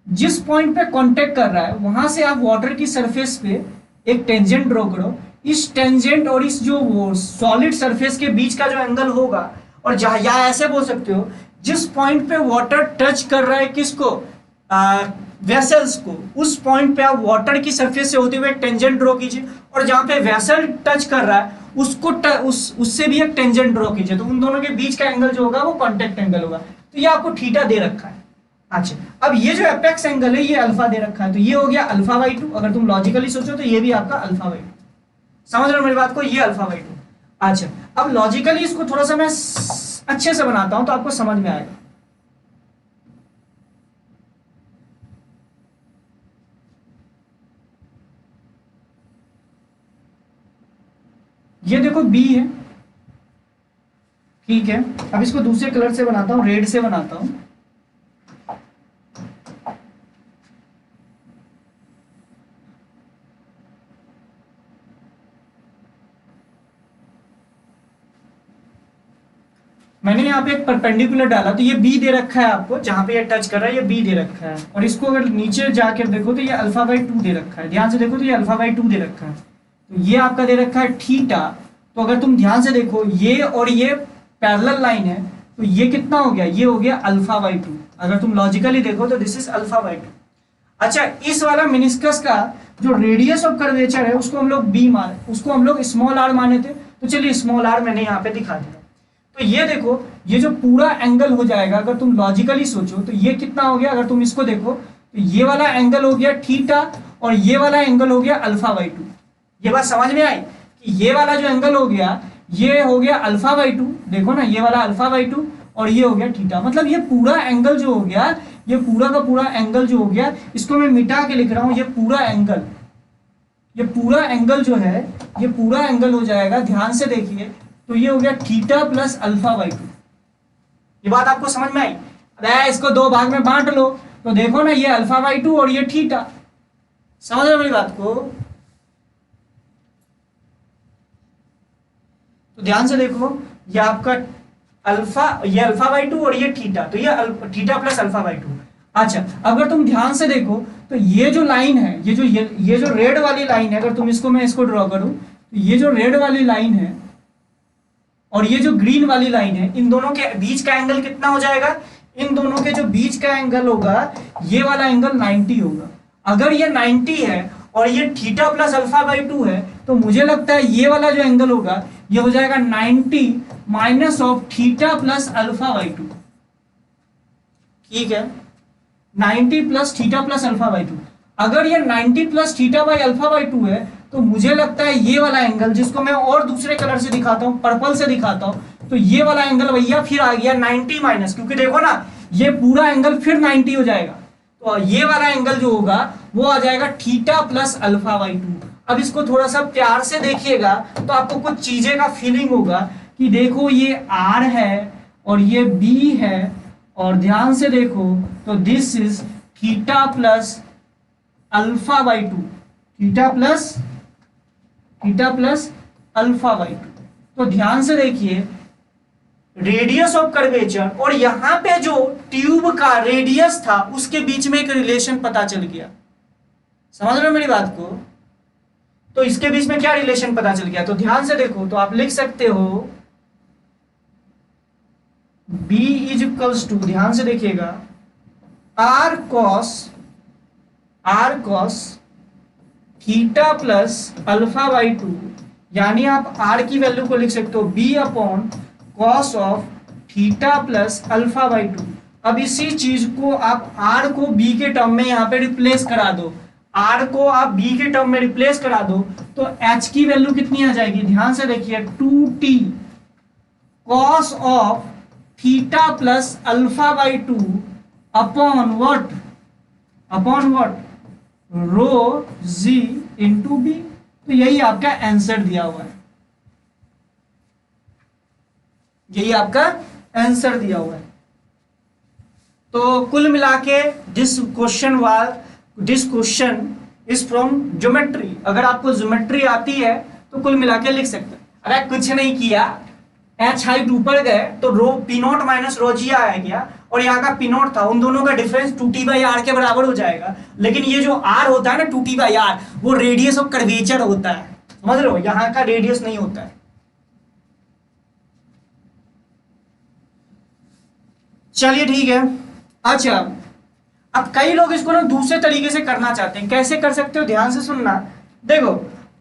Speaker 1: जिस पॉइंट पे कांटेक्ट कर रहा है वहां से आप वाटर की सरफेस पे एक टेंजेंट ड्रॉ करो, इस टेंजेंट और इस जो वो सॉलिड सरफेस के बीच का जो एंगल होगा, और जहां या ऐसे बोल सकते हो जिस पॉइंट पे वाटर टच कर रहा है किसको, वेसल्स को, उस पॉइंट पे आप वाटर की सरफेस से होते हुए एक टेंजेंट ड्रॉ कीजिए, और जहां पे वेसल टच कर रहा है उसको उससे भी एक टेंजेंट ड्रॉ कीजिए, तो उन दोनों के बीच का एंगल जो होगा वो कांटेक्ट एंगल होगा। तो ये आपको थीटा दे रखा है। अच्छा, अब ये जो एपेक्स एंगल है ये अल्फा दे रखा है, तो ये हो गया अल्फा बाई 2। अगर तुम लॉजिकली सोचो तो ये भी आपका अल्फा बाई 2। समझ रहे हो मेरी बात को, ये अल्फा बाई 2। अच्छा, अब लॉजिकली इसको थोड़ा सा मैं अच्छे से बनाता हूं तो आपको समझ में आएगा। ये देखो B है, ठीक है। अब इसको दूसरे कलर से बनाता हूं, रेड से बनाता हूं। मैंने यहाँ पे एक परपेंडिकुलर डाला तो ये B दे रखा है आपको, जहां पे ये टच कर रहा है ये B दे रखा है, और इसको अगर नीचे जाकर देखो तो ये अल्फा बाई 2 दे रखा है। ध्यान से देखो तो ये अल्फा बाई 2 दे रखा है, तो ये आपका दे रखा है थीटा। तो अगर तुम ध्यान से देखो ये और ये पैरेलल लाइन है, तो ये कितना हो गया? ये हो गया अल्फा बाई 2। अगर तुम लॉजिकली देखो तो दिस इज अल्फा बाई 2। अच्छा, इस वाला मिनिस्कस का जो रेडियस ऑफ कर्वेचर है उसको हम लोग B माने, उसको हम लोग स्मॉल r माने थे, तो चलिए स्मॉल r मैंने यहाँ पे दिखा दिया। तो ये देखो ये जो पूरा एंगल हो जाएगा, अगर तुम लॉजिकली सोचो तो ये कितना हो गया? अगर तुम इसको देखो तो ये वाला एंगल हो गया थीटा, और ये वाला एंगल हो गया अल्फा बाई 2। ये बात समझ में आई कि ये वाला जो एंगल हो गया ये हो गया अल्फा बाई 2, देखो ना, ये वाला अल्फा बाई 2 और ये हो गया थीटा। मतलब ये पूरा एंगल जो हो गया, ये पूरा का पूरा एंगल जो हो गया, इसको मैं मिटा के लिख रहा हूं, ये पूरा एंगल, ये पूरा एंगल जो है, ये पूरा एंगल हो जाएगा, ध्यान से देखिए, तो ये हो गया थीटा प्लस अल्फा बाई 2। ये बात आपको समझ में आई? अरे इसको दो भाग में बांट लो, तो देखो ना, ये अल्फा बाई 2 और ये थीटा। समझ रहे मेरी बात को? तो ध्यान से देखो, ये आपका अल्फा, ये अल्फा बाई 2 और ये थीटा, तो ये थीटा प्लस अल्फा बाई 2। अच्छा, अगर तुम ध्यान से देखो तो ये जो लाइन है, ये जो रेड वाली लाइन है, अगर तुम इसको, मैं इसको ड्रॉ करूं, तो ये जो रेड वाली लाइन है और ये जो ग्रीन वाली लाइन है, इन दोनों के बीच का एंगल कितना हो जाएगा? इन दोनों के जो बीच का एंगल होगा, ये वाला एंगल 90 होगा। अगर ये 90 है और ये थीटा प्लस अल्फा बाई 2 है, तो मुझे लगता है ये वाला जो एंगल होगा, ये हो जाएगा 90 minus of theta plus alpha by 2। ठीक है, 90 plus theta plus alpha by 2। अगर ये 90 plus theta by alpha by 2 है, तो मुझे लगता है ये वाला एंगल, जिसको मैं और दूसरे कलर से दिखाता हूं, पर्पल से दिखाता हूं, तो ये वाला एंगल भैया फिर आ गया 90 माइनस, क्योंकि देखो ना, ये पूरा एंगल फिर 90 हो जाएगा, तो ये वाला एंगल जो होगा वो आ जाएगा थीटा प्लस अल्फा बाई 2। अब इसको थोड़ा सा प्यार से देखिएगा तो आपको कुछ चीजें का फीलिंग होगा कि देखो ये आर है और ये बी है, और ध्यान से देखो तो this is theta plus alpha by 2, theta plus alpha by 2। तो ध्यान से देखिए, रेडियस ऑफ कर्वेचर और यहां पे जो ट्यूब का रेडियस था उसके बीच में एक रिलेशन पता चल गया। समझ रहे हो मेरी बात को? तो इसके बीच में क्या रिलेशन पता चल गया? तो ध्यान से देखो, तो आप लिख सकते हो B इज इक्वल्स टू, ध्यान से देखिएगा, r cos theta plus alpha by 2, यानी आप आर की वैल्यू को लिख सकते हो B upon cos of theta plus alpha by 2। अब इसी चीज को आप आर को बी के टर्म में यहां पे रिप्लेस करा दो, आर को आप बी के टर्म में रिप्लेस करा दो, तो एच की वैल्यू कितनी आ जाएगी? ध्यान से देखिए, 2t cos of theta plus alpha by 2 upon what rho g into b. तो यही आपका आंसर दिया हुआ है, यही आपका आंसर दिया हुआ है। तो कुल मिला के this question is from geometry. अगर आपको ज्योमेट्री आती है तो कुल मिला के लिख सकते हैं। अगर कुछ नहीं किया, एच हाइट ऊपर गए तो रो पी नॉट माइनस रो जी आ गया, और यहाँ का पी नॉट था, उन दोनों का डिफरेंस 2t बाई आर के बराबर हो जाएगा। लेकिन ये जो आर होता है ना, 2t बाई आर, वो रेडियस ऑफ कर्वेचर होता है, समझ रहे हो? यहाँ का रेडियस नहीं होता है। चलिए ठीक है। अच्छा, अब कई लोग इसको ना दूसरे तरीके से करना चाहते हैं। कैसे कर सकते हो? ध्यान से सुनना। देखो,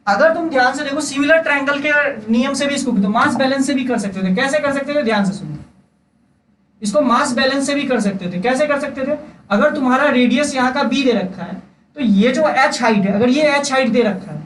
Speaker 1: अगर तुम ध्यान से देखो, सिमिलर ट्रायंगल के नियम से भी इसको तो मास बैलेंस से भी कर सकते थे। कैसे कर सकते थे? ध्यान से सुनो, इसको मास बैलेंस से भी कर सकते थे। कैसे कर सकते थे? अगर तुम्हारा रेडियस यहाँ का b दे रखा है, तो ये जो h हाइट है, अगर ये h हाइट दे रखा है,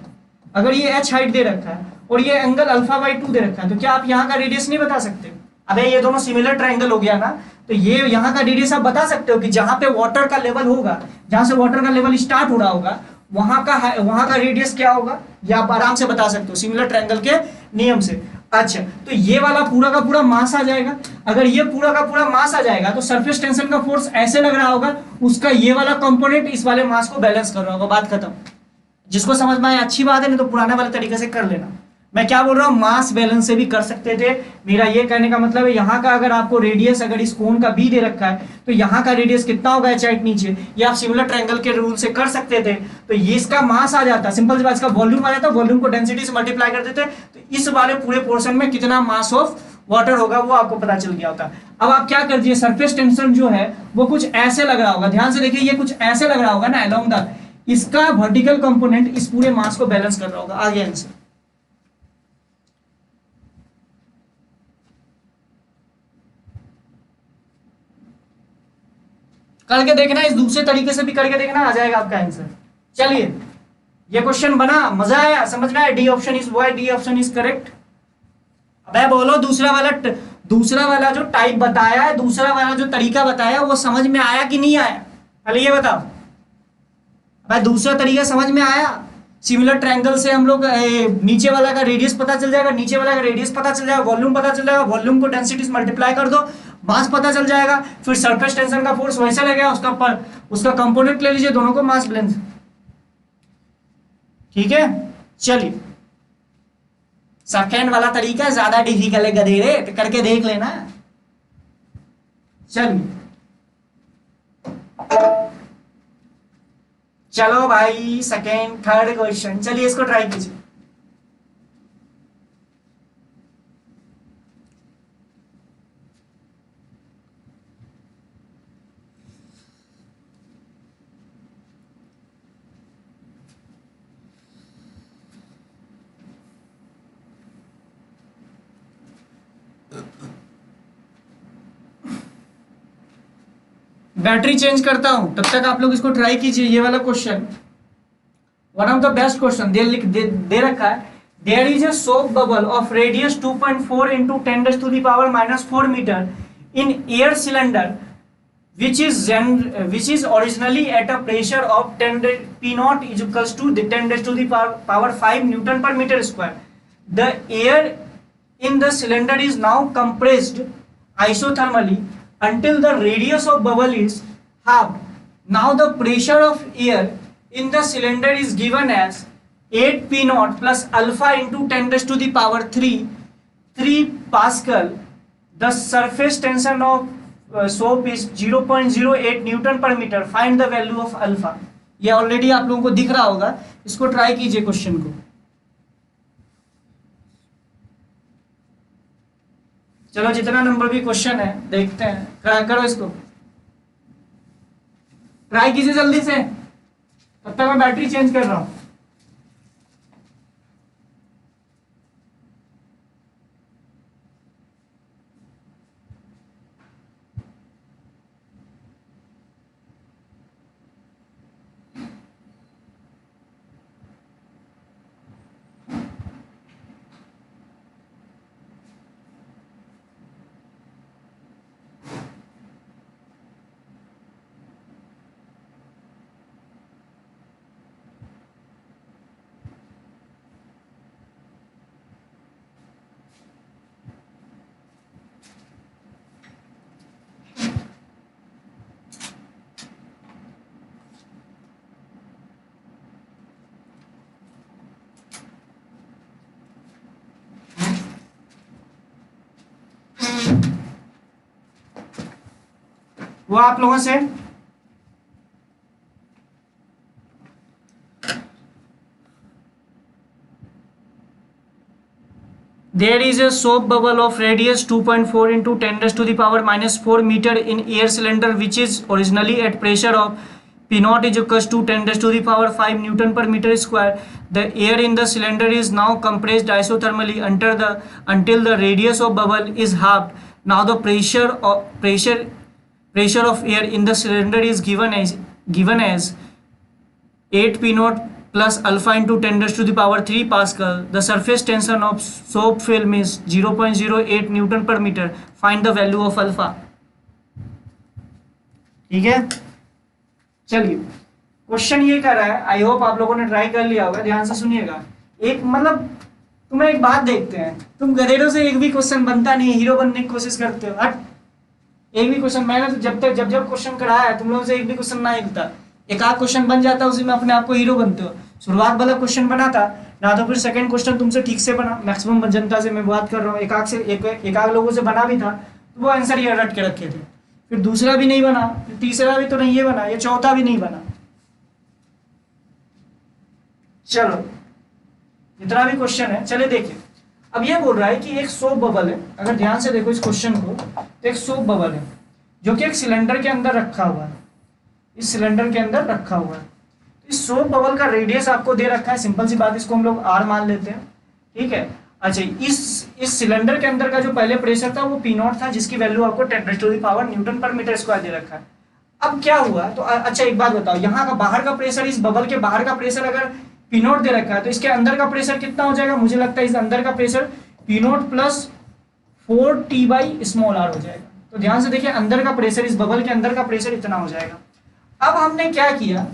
Speaker 1: अगर ये h हाइट दे रखा है और ये एंगल अल्फा बाई 2 दे रखा है, तो क्या आप यहाँ का रेडियस नहीं बता सकते? अबे ये दोनों सिमिलर ट्रायंगल हो गया ना, तो ये यहाँ का रेडियस आप बता सकते हो कि जहां पे वाटर का लेवल होगा, जहां से वाटर का लेवल स्टार्ट हो रहा होगा, वहां का रेडियस क्या होगा, ये आप आराम से बता सकते हो सिमिलर ट्रायंगल के नियम से। अच्छा, तो ये वाला पूरा का पूरा मास आ जाएगा। अगर ये पूरा का पूरा मास आ जाएगा तो सरफेस टेंशन का फोर्स ऐसे लग रहा होगा, उसका ये वाला कंपोनेंट इस वाले मास को बैलेंस कर रहा होगा। बात खत्म। जिसको समझ में आए अच्छी बात है, नहीं तो पुराने वाले तरीके से कर लेना। मैं क्या बोल रहा हूँ, मास बैलेंस से भी कर सकते थे। मेरा ये कहने का मतलब है, यहाँ का अगर आपको रेडियस, अगर इस कोण का b दे रखा है, तो यहाँ का रेडियस कितना होगा h हाइट नीचे, ये आप सिमिलर ट्रायंगल के रूल से कर सकते थे। तो ये इसका मास आ जाता, सिंपल सी बात, इसका वॉल्यूम आ जाता, वॉल्यूम को डेंसिटी से मल्टीप्लाई कर देते, तो इस वाले पूरे पोर्शन में कितना मास ऑफ वाटर होगा वो आपको पता चल गया होता। अब आप क्या कर दीजिए, सरफेस टेंशन जो है वो कुछ ऐसे लग रहा होगा। ध्यान से देखिए, ये कुछ ऐसे लग रहा होगा ना अलोंग द, इसका वर्टिकल कंपोनेंट इस पूरे मास को बैलेंस कर रहा होगा। आगे आंसर। करके देखना, इस दूसरे तरीके से भी करके देखना, आ जाएगा आपका आंसर। चलिए, ये क्वेश्चन बना, मजा आया, समझ में आया? D option is why, D option is correct. अबे बोलो, दूसरा वाला दूसरा वाला जो टाइप बताया है, दूसरा वाला जो तरीका बताया वो समझ में आया कि नहीं आया, पहले ये बताओ भाई। दूसरा तरीका समझ में आया? सिमिलर ट्रायंगल से हम लोग नीचे वाला का रेडियस पता चल जाएगा, नीचे वाला का रेडियस पता चल जाएगा, वॉल्यूम पता चल जाएगा, वॉल्यूम को डेंसिटी से मल्टीप्लाई कर दो, मास पता चल जाएगा, फिर सरफेस टेंशन का फोर्स वैसा लगेगा, उसका कंपोनेंट ले लीजिए दोनों को, मास बैलेंस। ठीक है, चलिए सेकेंड वाला तरीका ज्यादा डिफिकल्ट है गधेरे, तो करके देख लेना। चलिए चलो भाई, सेकेंड थर्ड क्वेश्चन, चलिए इसको ट्राई कीजिए। बैटरी चेंज करता हूं, तब तक आप लोग इसको ट्राई कीजिए। ये वाला question one of the best question दे रखा है। There is a soap bubble of radius 2.4 into 10⁻⁻⁴ metre in air cylinder which is originally at a pressure of 10 P naught is equals to 10⁻⁵ Newton per meter square. The air in the cylinder is now compressed isothermally until the radius of bubble is halved. Now the pressure of air in the cylinder is given as 8 P naught plus alpha into 10⁻³ Pascal. The surface tension of soap is 0.08 Newton per meter. Find the value of alpha. ये ऑलरेडी आप लोगों को दिख रहा होगा, इसको ट्राई कीजिए क्वेश्चन को। चलो जितना नंबर भी क्वेश्चन है देखते हैं, ट्राई करो इसको, ट्राई कीजिए जल्दी से, तब तक मैं बैटरी चेंज कर रहा हूं। वो आप लोगों से there is a soap bubble of radius 2.4 into 10⁻⁻⁴ meter in air cylinder which is originally at pressure of P naught is equals to 10⁵ Newton per meter square. The air in the cylinder is now compressed isothermally until the radius of bubble is halved. Now the pressure of air in the cylinder is given as 8 P naught plus alpha into 10⁻³ Pascal. The surface tension of soap film is 0.08 Newton per meter. Find the value of alpha. ठीक है, चलिए क्वेश्चन ये कर रहा है, आई होप आप लोगों ने ट्राई कर लिया होगा, ध्यान से सुनिएगा। एक मतलब तुम्हें एक बात देखते हैं, तुम गधेड़ों से एक भी क्वेश्चन बनता नहीं, हीरो बनने की कोशिश करते हो। हट, एक भी क्वेश्चन मैंने तो जब क्वेश्चन कराया है तुम लोगों से एक भी क्वेश्चन ना बनता, एक आध क्वेश्चन बन जाता, उसी में अपने आप को हीरो बनते हो। शुरुआत वाला क्वेश्चन बना था ना, तो फिर सेकंड क्वेश्चन तुमसे ठीक से बना, मैक्सिमम जनता से मैं बात कर रहा हूँ, एक आध लोगों से बना भी था तो वो आंसर ये रट के रखे थे, फिर दूसरा भी नहीं बना, फिर तीसरा भी तो नहीं ये बना, ये चौथा भी नहीं बना। चलो जितना भी क्वेश्चन है चले देखिए। अब ये बोल रहा है कि एक सोप बबल है, अगर ध्यान से देखो इस क्वेश्चन को, तो एक सोप बबल है जो कि एक सिलेंडर के अंदर रखा हुआ है, इस सिलेंडर के अंदर रखा हुआ है। तो इस सोप बबल का रेडियस आपको दे रखा है, सिंपल सी बात, इसको हम लोग आर मान लेते हैं, ठीक है। अच्छा, इस सिलेंडर के अंदर का जो पहले प्रेशर था वो P नॉट था, जिसकी वैल्यू आपको 10⁻⁴ न्यूटन पर मीटर स्क्वायर दे रखा है। अब क्या हुआ, तो अच्छा एक बात बताओ, यहाँ का बाहर का प्रेशर, इस बबल के बाहर का प्रेशर अगर P नॉट दे रखा है तो इसके अंदर का प्रेशर कितना हो जाएगा? मुझे लगता है इस अंदर का pressure P not plus 4T/r हो जाएगा। तो ध्यान से देखिए, अंदर का प्रेशर, इस बबल के अंदर का प्रेशर इतना हो जाएगा। अब हमने क्या किया,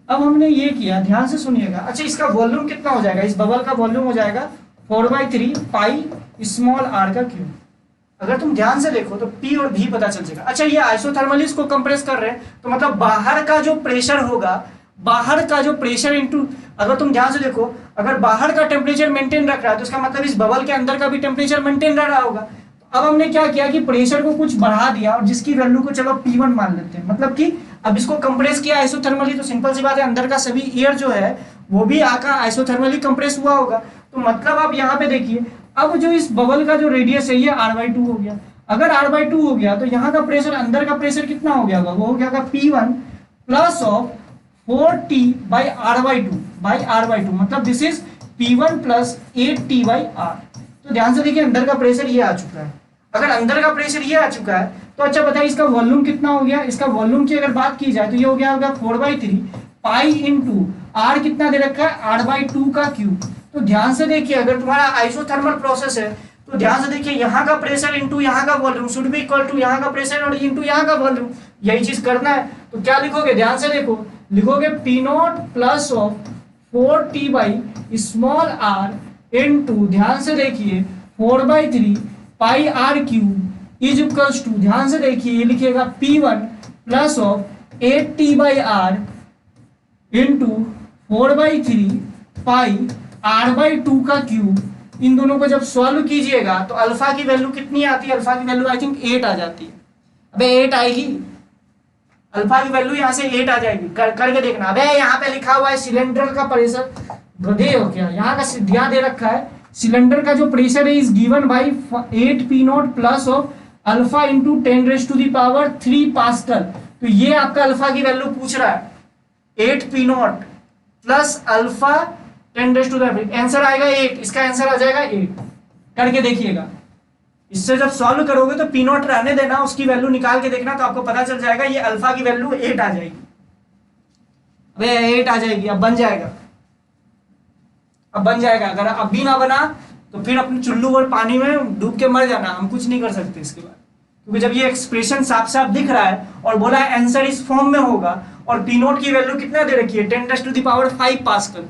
Speaker 1: अब हमने ये किया, ध्यान से सुनिएगा। अच्छा, इसका वॉल्यूम कितना हो जाएगा, इस बबल का वॉल्यूम हो जाएगा 4/3 पाई स्मॉल आर का क्यूब। अगर तुम ध्यान से देखो तो P और V पता चल जाएगा। अच्छा, ये आइसोथर्मली इसको कंप्रेस कर रहे हैं, तो मतलब बाहर का जो प्रेशर होगा, बाहर का जो प्रेशर इनटू, अगर तुम ध्यान से देखो, अगर बाहर का टेम्परेचर मेंटेन रख रहा है तो इसका मतलब इस बबल के अंदर का भी टेम्परेचर मेंटेन रह रहा होगा। तो अब हमने क्या किया कि प्रेशर को कुछ बढ़ा दिया और जिसकी वैल्यू को चलो P1 मान लेते हैं। मतलब कि अब इसको कंप्रेस किया आइसोथर्मली, तो सिंपल सी बात है, अंदर का सभी एयर जो है वो भी आकर आइसोथर्मली कंप्रेस हुआ होगा। तो मतलब आप यहाँ पे देखिए, अब जो इस बबल का जो रेडियस है ये r/2 हो गया। अगर r/2 हो गया तो यहाँ का प्रेशर, अंदर का प्रेशर कितना हो गया होगा, वो हो गया होगा P1 प्लस ऑफ 4T/r/2 मतलब this is P1 plus 8T/r। तो ध्यान से देखिए, अंदर का प्रेशर ये आ चुका है। अगर अंदर का प्रेशर ये आ चुका है तो अच्छा बताइए इसका वॉल्यूम कितना हो गया। इसका वॉल्यूम की अगर बात की जाए तो ये हो गया होगा 4/3 पाई इंटू आर, कितना दे रखा है r/2 का क्यूब। तो ध्यान से देखिए, अगर तुम्हारा आइसोथर्मल प्रोसेस है तो ध्यान से देखिए, यहाँ का प्रेशर इंटू यहाँ का volume should be equal to यहाँ का प्रेशर और इंटू यहाँ का वॉल्यूम, यही चीज करना है। तो क्या लिखोगे, ध्यान से देखो, लिखोगे P0 plus of 4T small r into, ध्यान से देखिए, 4/3 pi R cube is equals to, ध्यान से देखिए, ये लिखिएगा P1 plus of 8T/r into 4/3 pi r/2 का क्यूब। इन दोनों को जब सॉल्व कीजिएगा तो अल्फा की वैल्यू कितनी आती है, अल्फा की वैल्यू आई थिंक 8 आ जाती है। अबे 8 आएगी, अल्फा की वैल्यू यहाँ से 8 आ जाएगी। करके देखना। अबे यहाँ पे लिखा हुआ है सिलेंडर का प्रेशर, गधे हो क्या, यहाँ का दिया दे रखा है, सिलेंडर का जो प्रेशर है is given by 8P0 plus of alpha into 10⁻³ pascal. तो ये आपका अल्फा की वैल्यू पूछ रहा है, 8P0 प्लस अल्फा 10⁻³, आंसर आएगा 8, इसका आंसर आ जाएगा 8। करके देखिएगा, इससे जब सॉल्व करोगे तो P0 रहने देना, उसकी वैल्यू निकाल के देखना, तो आपको पता चल जाएगा ये अल्फा की वैल्यू 8 आ जाएगी। अबे 8 आ जाएगी, अब बन जाएगा, अब बन जाएगा। अगर अब भी ना बना तो फिर अपने चुल्लू और पानी में डूब के मर जाना, हम कुछ नहीं कर सकते इसके बाद। क्योंकि जब ये एक्सप्रेशन साफ साफ दिख रहा है और बोला है आंसर इस फॉर्म में होगा और P0 की वैल्यू कितना दे रखी है 10⁻5 पास्कल,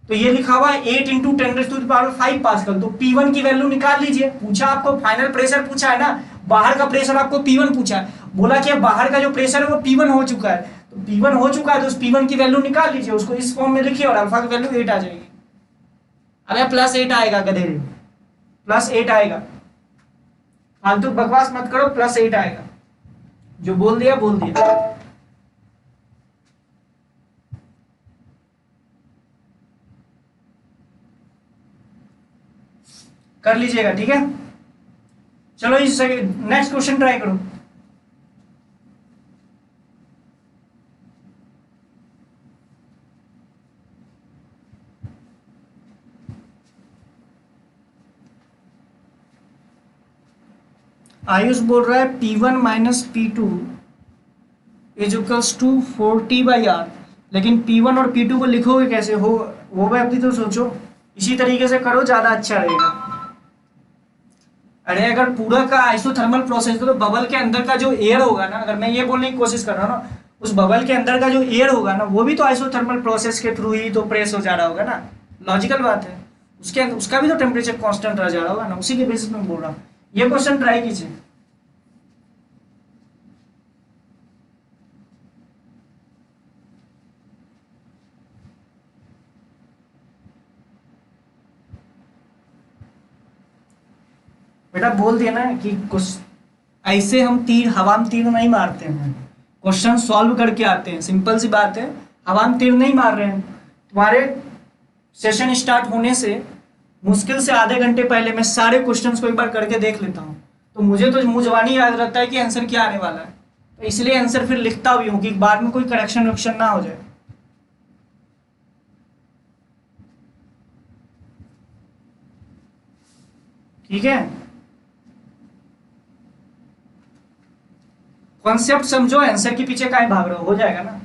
Speaker 1: तो ये लिखा हुआ है 8 इंटू 10⁻5 पास्कल। तो P1 की वैल्यू निकाल लीजिए। पूछा आपको फाइनल प्रेशर पूछा है ना, बाहर का प्रेशर आपको P1 पूछा है, बोला कि बाहर का जो प्रेशर है वो P1 हो चुका है, तो P1 हो चुका है तो उस P1 की वैल्यू निकाल लीजिए, उसको इस फॉर्म में लिखिए और अल्फा की वैल्यू 8 आ जाएगी। अरे +8 आएगा गधे, +8 आएगा, फालतू बकवास मत करो, +8 आएगा, जो बोल दिया बोल दिया। कर लीजिएगा, ठीक है। चलो इस नेक्स्ट क्वेश्चन ट्राई करो। आयुष बोल रहा है P1 minus P2 is equals to 4T/r, लेकिन P1 और P2 को लिखोगे कैसे हो, वो भी अपनी तो सोचो, इसी तरीके से करो, ज्यादा अच्छा रहेगा। अरे अगर पूरा का आइसोथर्मल प्रोसेस तो बबल के अंदर का जो एयर होगा ना, अगर मैं ये बोलने की कोशिश कर रहा हूँ ना, उस बबल के अंदर का जो एयर होगा ना वो भी तो आइसोथर्मल प्रोसेस के थ्रू ही तो प्रेस हो जा रहा होगा ना, लॉजिकल बात है। उसके अंदर उसका भी तो टेम्परेचर कांस्टेंट रह जा रहा होगा ना, उसी के बेसिस में बोल रहा हूँ। ये क्वेश्चन ट्राई कीजिए। बेटा बोल दिया ना कि कुछ ऐसे हम तीर हवा में तीर नहीं मारते हैं, क्वेश्चन सॉल्व करके आते हैं, सिंपल सी बात है, हवा में तीर नहीं मार रहे हैं। तुम्हारे सेशन स्टार्ट होने से मुश्किल से आधे घंटे पहले मैं सारे क्वेश्चंस को एक बार करके देख लेता हूँ, तो मुझे तो मुँह जबानी याद रहता है कि आंसर क्या आने वाला है, तो इसलिए आंसर फिर लिखता भी हूँ कि बाद में कोई करेक्शन वरेक्शन ना हो जाए। ठीक है, कॉन्सेप्ट समझो, आंसर के पीछे काहे भाग रहे हो जाएगा ना।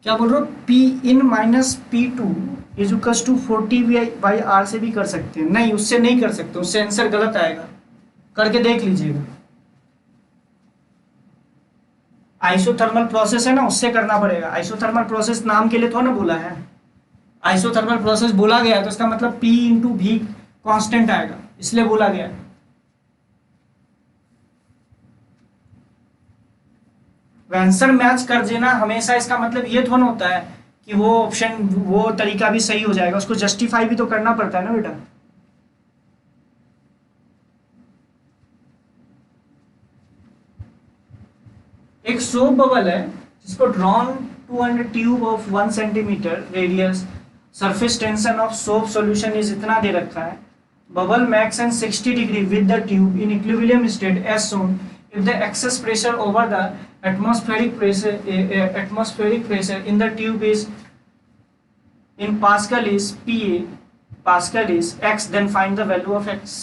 Speaker 1: क्या बोल रहे हो, P in minus P two is to 40/r से भी कर सकते हैं? नहीं, उससे नहीं कर सकते, उससे आंसर गलत आएगा, करके देख लीजिएगा। आइसोथर्मल प्रोसेस है ना, उससे करना पड़ेगा। आइसोथर्मल प्रोसेस नाम के लिए थोड़ा ना बोला है, आइसोथर्मल प्रोसेस बोला गया है तो इसका मतलब P इंटू भी कॉन्स्टेंट आएगा, इसलिए बोला गया है। आंसर मैच कर देना हमेशा इसका मतलब ये थोड़ा होता है कि वो ऑप्शन, वो तरीका भी सही हो जाएगा, उसको जस्टिफाई भी तो करना पड़ता है ना बेटा। एक सोप बबल है जिसको drawn to under tube of 1 centimetre radius, surface tension of soap solution is इतना दे रखा है, bubble makes and 60 degree with the tube in equilibrium state as soon if the excess pressure over the atmospheric pressure in the tube is in Pascal is Pa, Pascal is x, then find the value of x,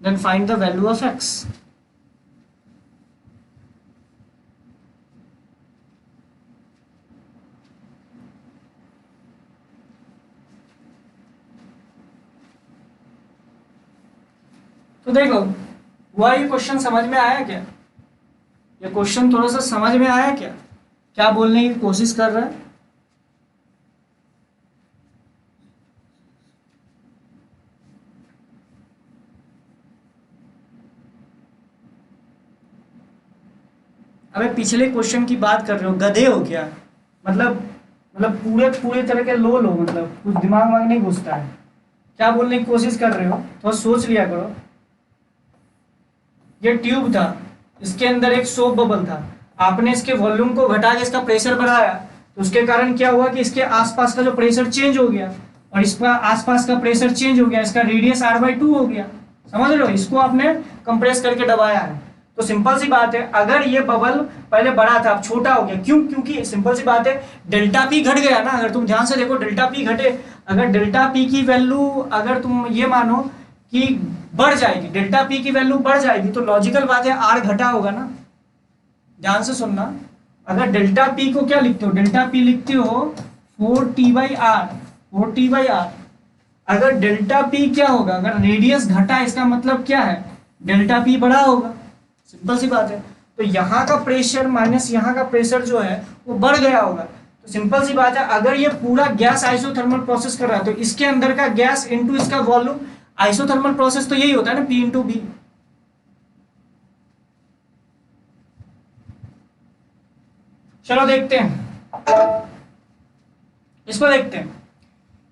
Speaker 1: then find the value of x। तो देखो, हुआ ये क्वेश्चन समझ में आया क्या? ये क्वेश्चन थोड़ा सा समझ में आया क्या, क्या बोलने की कोशिश कर रहा है? अबे पिछले क्वेश्चन की बात कर रहे हो, गधे हो क्या? मतलब पूरे पूरे तरह के लो मतलब कुछ दिमाग वाग नहीं घुसता है, क्या बोलने की कोशिश कर रहे हो? थोड़ा सोच लिया करो। ये ट्यूब था, इसके अंदर एक सोप बबल था, आपने इसके वॉल्यूम को घटा के इसका प्रेशर बढ़ाया, तो उसके कारण क्या हुआ कि इसके आसपास का जो प्रेशर चेंज हो गया, और इसका आसपास का प्रेशर चेंज हो गया, इसका रेडियस r/2 हो गया। समझ रहे हो, इसको आपने कंप्रेस करके दबाया है। तो सिंपल सी बात है, अगर ये बबल पहले बड़ा था अब छोटा हो गया, क्यों? क्योंकि सिंपल सी बात है, डेल्टा पी घट गया ना। अगर तुम ध्यान से देखो, डेल्टा पी घटे, अगर डेल्टा पी की वैल्यू अगर तुम ये मानो कि बढ़ जाएगी, डेल्टा पी की वैल्यू बढ़ जाएगी, तो लॉजिकल बात है आर घटा होगा ना। ध्यान से सुनना, अगर डेल्टा पी को क्या लिखते हो, डेल्टा पी लिखते हो 4t/r, 4t/r। अगर डेल्टा पी क्या होगा, अगर रेडियस घटा, इसका मतलब क्या है, डेल्टा पी बड़ा होगा, सिंपल सी बात है। तो यहाँ का प्रेशर माइनस यहाँ का प्रेशर जो है वो बढ़ गया होगा। तो सिंपल सी बात है, अगर ये पूरा गैस आइसोथर्मल प्रोसेस कर रहा है, तो इसके अंदर का गैस इनटू इसका वॉल्यूम, आइसोथर्मल प्रोसेस तो यही होता है ना, P इंटू बी। चलो देखते हैं, इसको देखते हैं।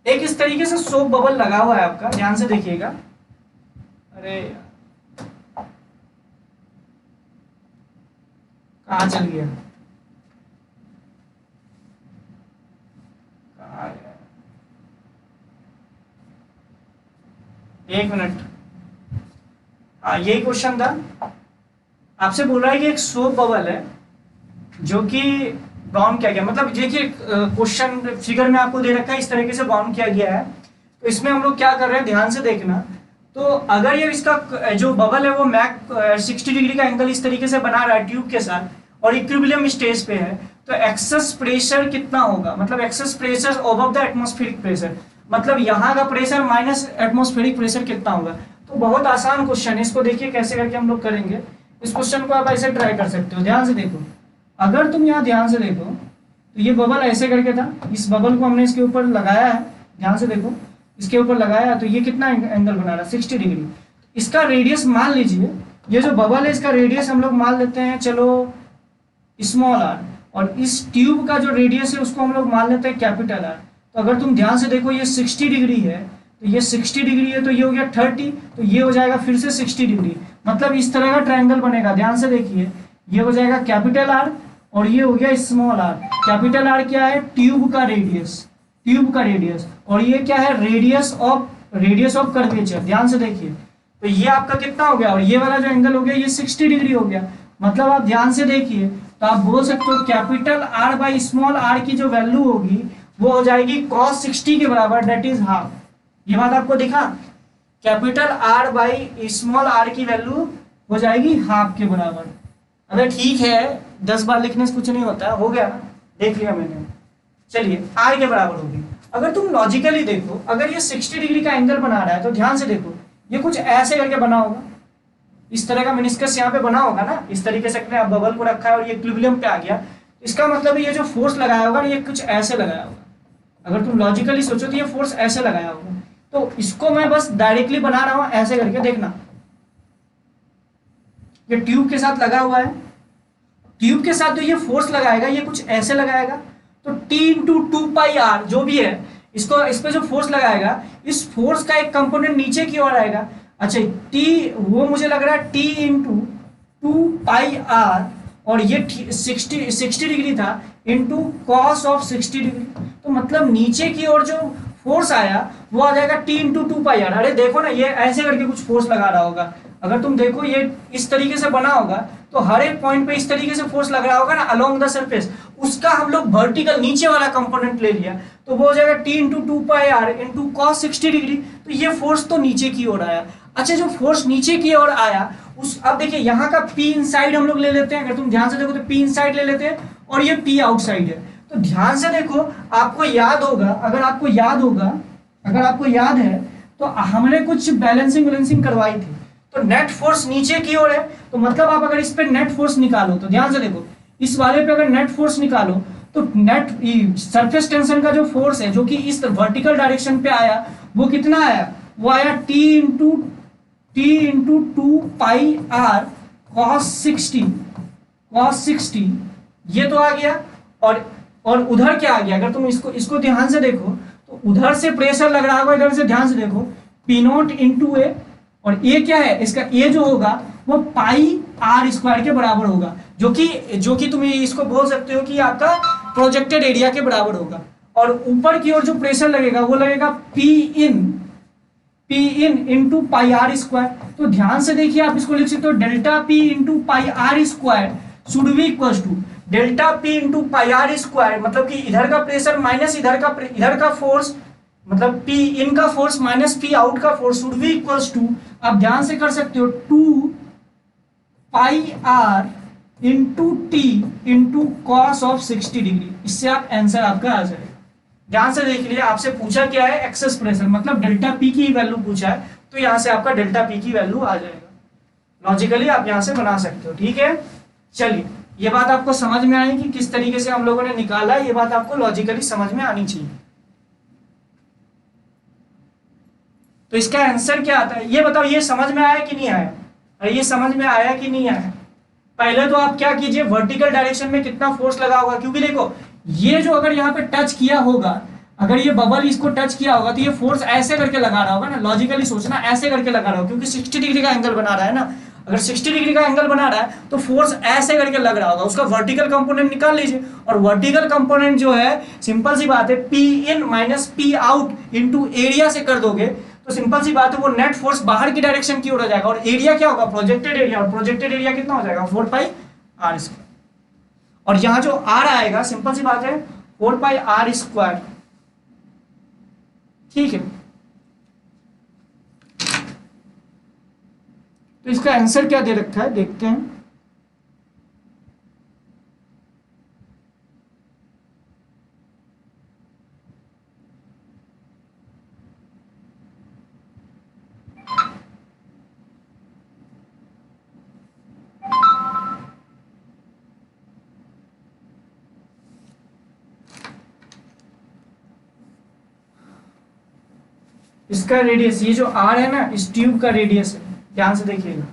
Speaker 1: एक इस तरीके से सोप बबल लगा हुआ है आपका, ध्यान से देखिएगा। अरे कहाँ चल गया, कहाँ गया? एक मिनट, हाँ यही क्वेश्चन था। आपसे बोल रहा है कि एक सोप बबल है जो कि बाउंड किया गया, मतलब देखिए क्वेश्चन फिगर में आपको दे रखा है, इस तरीके से बाउंड किया गया है। तो इसमें हम लोग क्या कर रहे हैं, ध्यान से देखना। तो अगर ये इसका जो बबल है वो मैक 60 डिग्री का एंगल इस तरीके से बना रहा है ट्यूब के साथ, और इक्विलिब्रियम स्टेज पे है, तो एक्सेस प्रेशर कितना होगा, मतलब excess pressure over the atmospheric pressure, मतलब यहाँ का प्रेशर माइनस एटमॉस्फेरिक प्रेशर कितना होगा। तो बहुत आसान क्वेश्चन है, इसको देखिए कैसे करके हम लोग करेंगे। इस क्वेश्चन को आप ऐसे ट्राई कर सकते हो, ध्यान से देखो। अगर तुम यहाँ ध्यान से देखो तो ये बबल ऐसे करके था, इस बबल को हमने इसके ऊपर लगाया है, ध्यान से देखो, इसके ऊपर लगाया, तो ये कितना एंगल बना रहा है, 60 डिग्री। इसका रेडियस मान लीजिए, ये जो बबल है इसका रेडियस हम लोग मान लेते हैं चलो स्मॉल r, और इस ट्यूब का जो रेडियस है उसको हम लोग मान लेते हैं कैपिटल R। तो अगर तुम ध्यान से देखो, ये 60 डिग्री है, तो ये 60 डिग्री है, तो ये हो गया 30, तो ये हो जाएगा फिर से 60 डिग्री, मतलब इस तरह का ट्रायंगल बनेगा। ध्यान से देखिए, ये हो जाएगा कैपिटल R और ये हो गया स्मॉल r। कैपिटल R क्या है, ट्यूब का रेडियस, ट्यूब का रेडियस, और ये क्या है, रेडियस ऑफ कर्वेचर। ध्यान से देखिए, तो ये आपका कितना हो गया, और ये वाला जो एंगल हो गया ये 60 डिग्री हो गया। मतलब आप ध्यान से देखिए, तो आप बोल सकते हो capital R by small r की जो वैल्यू होगी वो हो जाएगी cos 60 के बराबर, डेट इज हाफ। ये बात आपको दिखा, capital R by small r की वैल्यू हो जाएगी हाफ के बराबर। अबे ठीक है, 10 बार लिखने से कुछ नहीं होता, हो गया ना। देख लिया मैंने। चलिए आर के बराबर होगी। अगर तुम लॉजिकली देखो, अगर ये 60 डिग्री का एंगल बना रहा है तो ध्यान से देखो, ये कुछ ऐसे करके बना होगा, इस तरह का मेनिस्कस यहाँ पे बना होगा ना, इस तरीके से अपने बबल को रखा है और ये इक्विलिब्रियम पे आ गया। इसका मतलब ये जो फोर्स लगाया होगा ये कुछ ऐसे लगाया होगा। अगर तुम लॉजिकली सोचो तो ये फोर्स ऐसे लगाया होगा। तो इसको मैं बस डायरेक्टली बना रहा हूं ऐसे करके, देखना ये ट्यूब के साथ लगा हुआ है, ट्यूब के साथ जो ये फोर्स लगाएगा ये कुछ ऐसे लगाएगा। तो T इंटू 2πr जो भी है, इसको इस पे जो फोर्स लगाएगा, इस फोर्स का एक कंपोनेंट नीचे की ओर आएगा। अच्छा T वो मुझे लग रहा है T इंटू 2πr, और ये 60 डिग्री था इंटू कॉस ऑफ 60 डिग्री। तो मतलब नीचे की ओर जो फोर्स आया वो आ जाएगा T इंटू 2πr। अरे देखो ना, ये ऐसे करके कुछ फोर्स लगा रहा होगा। अगर तुम देखो ये इस तरीके से बना होगा तो हर एक पॉइंट पे इस तरीके से फोर्स लग रहा होगा ना अलोंग द सरफेस, उसका हम लोग वर्टिकल नीचे वाला कंपोनेंट ले लिया तो वो हो जाएगा T into 2πr into cos 60 degree. तो ये फोर्स तो नीचे की ओर आया। अच्छा जो फोर्स नीचे की ओर आया उस, अब देखिए यहाँ का P इनसाइड हम लोग ले लेते हैं। अगर तुम ध्यान से देखो तो P इनसाइड ले लेते हैं और ये P आउटसाइड है। तो ध्यान से देखो, आपको याद होगा, अगर आपको याद है तो हमने कुछ बैलेंसिंग करवाई थी। तो नेट फोर्स नीचे की ओर है, तो मतलब आप अगर इस पे नेट फोर्स निकालो तो ध्यान से देखो, इस वाले पे अगर नेट फोर्स निकालो तो नेट सरफेस टेंशन का जो फोर्स है जो कि इस वर्टिकल डायरेक्शन पे आया वो कितना आया, वो आया T इंटू 2πr cos 60 ये तो आ गया। और उधर क्या आ गया, अगर तुम इसको ध्यान से देखो तो उधर से प्रेशर लग रहा होगा, इधर से ध्यान से देखो P0 इंटू ए, और ये क्या है, इसका ये जो होगा वो πr² के बराबर होगा, जो कि तुम इसको बोल सकते हो कि आपका प्रोजेक्टेड एरिया के बराबर होगा। और ऊपर की ओर जो प्रेशर लगेगा वो लगेगा P इन इंटू πr²। तो ध्यान से देखिए, आप इसको लिख सकते हो delta P into πr² should be equal to delta P into πr², मतलब कि इधर का प्रेशर माइनस इधर का फोर्स, मतलब P इन का फोर्स माइनस P आउट का force should be equals to, आप ध्यान से कर सकते हो 2πr into T into cos of 60 degree. इससे आप आंसर आपका आ जाएगा। ध्यान से देख लिए, आपसे पूछा क्या है, एक्सेस प्रेशर, मतलब डेल्टा P की वैल्यू पूछा है, तो यहाँ से आपका डेल्टा P की वैल्यू आ जाएगा। लॉजिकली आप यहाँ से बना सकते हो। ठीक है, चलिए ये बात आपको समझ में आई कि किस तरीके से हम लोगों ने निकाला, ये बात आपको लॉजिकली समझ में आनी चाहिए। तो इसका आंसर क्या आता है ये बताओ, ये समझ में आया कि नहीं आया? अरे ये समझ में आया कि नहीं आया? पहले तो आप क्या कीजिए, वर्टिकल डायरेक्शन में कितना फोर्स लगा होगा, क्योंकि देखो ये जो अगर यहाँ पे टच किया होगा, अगर ये बबल इसको टच किया होगा तो ये फोर्स ऐसे करके लगा रहा होगा ना, लॉजिकली सोचना, ऐसे करके लगा रहा होगा, क्योंकि 60 डिग्री का एंगल बना रहा है ना। अगर 60 डिग्री का एंगल बना रहा है तो फोर्स ऐसे करके लग रहा होगा, उसका वर्टिकल कंपोनेंट निकाल लीजिए। और वर्टिकल कंपोनेंट जो है, सिंपल सी बात है, P in minus P out into area से कर दोगे तो सिंपल सी बात है वो नेट फोर्स बाहर की डायरेक्शन की ओर हो जाएगा। और एरिया क्या होगा, प्रोजेक्टेड एरिया, और प्रोजेक्टेड एरिया कितना हो जाएगा 4πr²। और यहाँ जो r आएगा, सिंपल सी बात है 4πr²। ठीक है, तो इसका आंसर क्या दे रखा है देखते हैं। इसका रेडियस, ये जो r है ना, इस ट्यूब का रेडियस है, ध्यान से देखिएगा।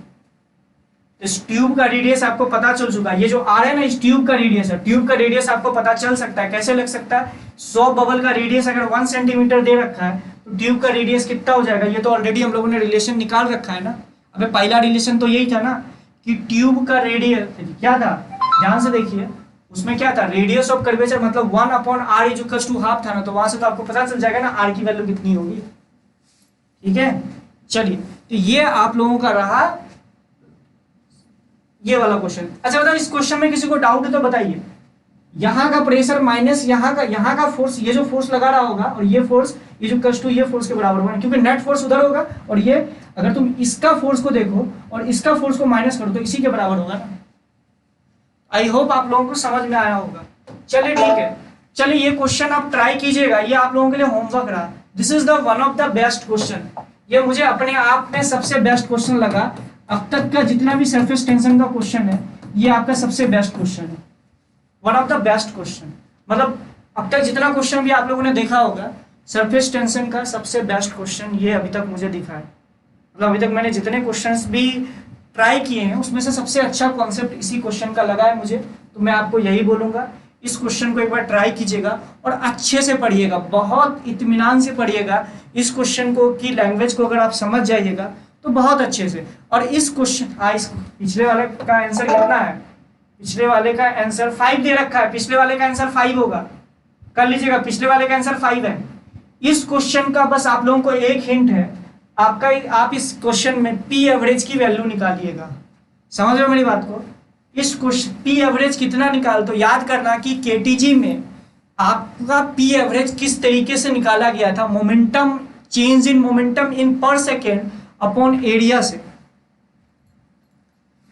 Speaker 1: इस ट्यूब का रेडियस आपको पता चल चुका है, ये जो r है ना, इस ट्यूब का रेडियस है। ट्यूब का रेडियस आपको पता चल सकता है, कैसे लग सकता है, 100 बबल का रेडियस अगर 1 सेंटीमीटर दे रखा है तो ट्यूब का रेडियस कितना हो जाएगा, ये तो ऑलरेडी हम लोगों ने रिलेशन निकाल रखा है ना। अबे पहला रिलेशन तो यही था ना कि ट्यूब का रेडियस क्या था, ध्यान से देखिए, उसमें क्या था, रेडियस ऑफ कर्वेचर मतलब 1/r is equal to half था ना। तो वहां से तो आपको पता चल जाएगा ना r की वैल्यू कितनी होगी। ठीक है, चलिए, तो ये आप लोगों का रहा ये वाला क्वेश्चन। अच्छा बताओ, इस क्वेश्चन में किसी को डाउट है तो बताइए। यहाँ का प्रेशर माइनस यहाँ का फोर्स, ये जो फोर्स लगा रहा होगा और ये फोर्स, ये जो कस टू ये फोर्स के बराबर होगा, क्योंकि नेट फोर्स उधर होगा, और ये अगर तुम इसका फोर्स को देखो और इसका फोर्स को माइनस करो तो इसी के बराबर होगा ना। आई होप आप लोगों को समझ में आया होगा। चलिए ठीक है, चलिए ये क्वेश्चन आप ट्राई कीजिएगा, ये आप लोगों के लिए होमवर्क रहा। This is the one of the best question, ये मुझे अपने आप में सबसे बेस्ट क्वेश्चन लगा। अब तक का जितना भी सरफेस टेंशन का क्वेश्चन है, ये आपका सबसे बेस्ट क्वेश्चन है, one of the best question. मतलब अब तक जितना क्वेश्चन भी आप लोगों ने देखा होगा, सरफेस टेंशन का सबसे बेस्ट क्वेश्चन ये अभी तक मुझे दिखा है। मतलब अभी तक मैंने जितने क्वेश्चंस भी ट्राई किए हैं, उसमें से सबसे अच्छा कॉन्सेप्ट इसी क्वेश्चन का लगा है मुझे। तो मैं आपको यही बोलूंगा, इस क्वेश्चन को एक बार ट्राई कीजिएगा और अच्छे से पढ़िएगा, बहुत इत्मीनान से पढ़िएगा इस क्वेश्चन को, की लैंग्वेज को अगर आप समझ जाइएगा तो बहुत अच्छे से। और इस क्वेश्चन इस पिछले वाले का आंसर कितना है, पिछले वाले का आंसर 5 दे रखा है, पिछले वाले का आंसर 5 होगा, कर लीजिएगा, पिछले वाले का आंसर 5 है। इस क्वेश्चन का बस आप लोगों को एक हिंट है आपका, आप इस क्वेश्चन में पी एवरेज की वैल्यू निकालिएगा। समझ रहे हो मेरी बात को? इस क्वेश्चन पी एवरेज कितना निकाल, तो याद करना कि केटीजी में आपका पी एवरेज किस तरीके से निकाला गया था, मोमेंटम, चेंज इन मोमेंटम इन पर सेकेंड अपॉन एरिया से।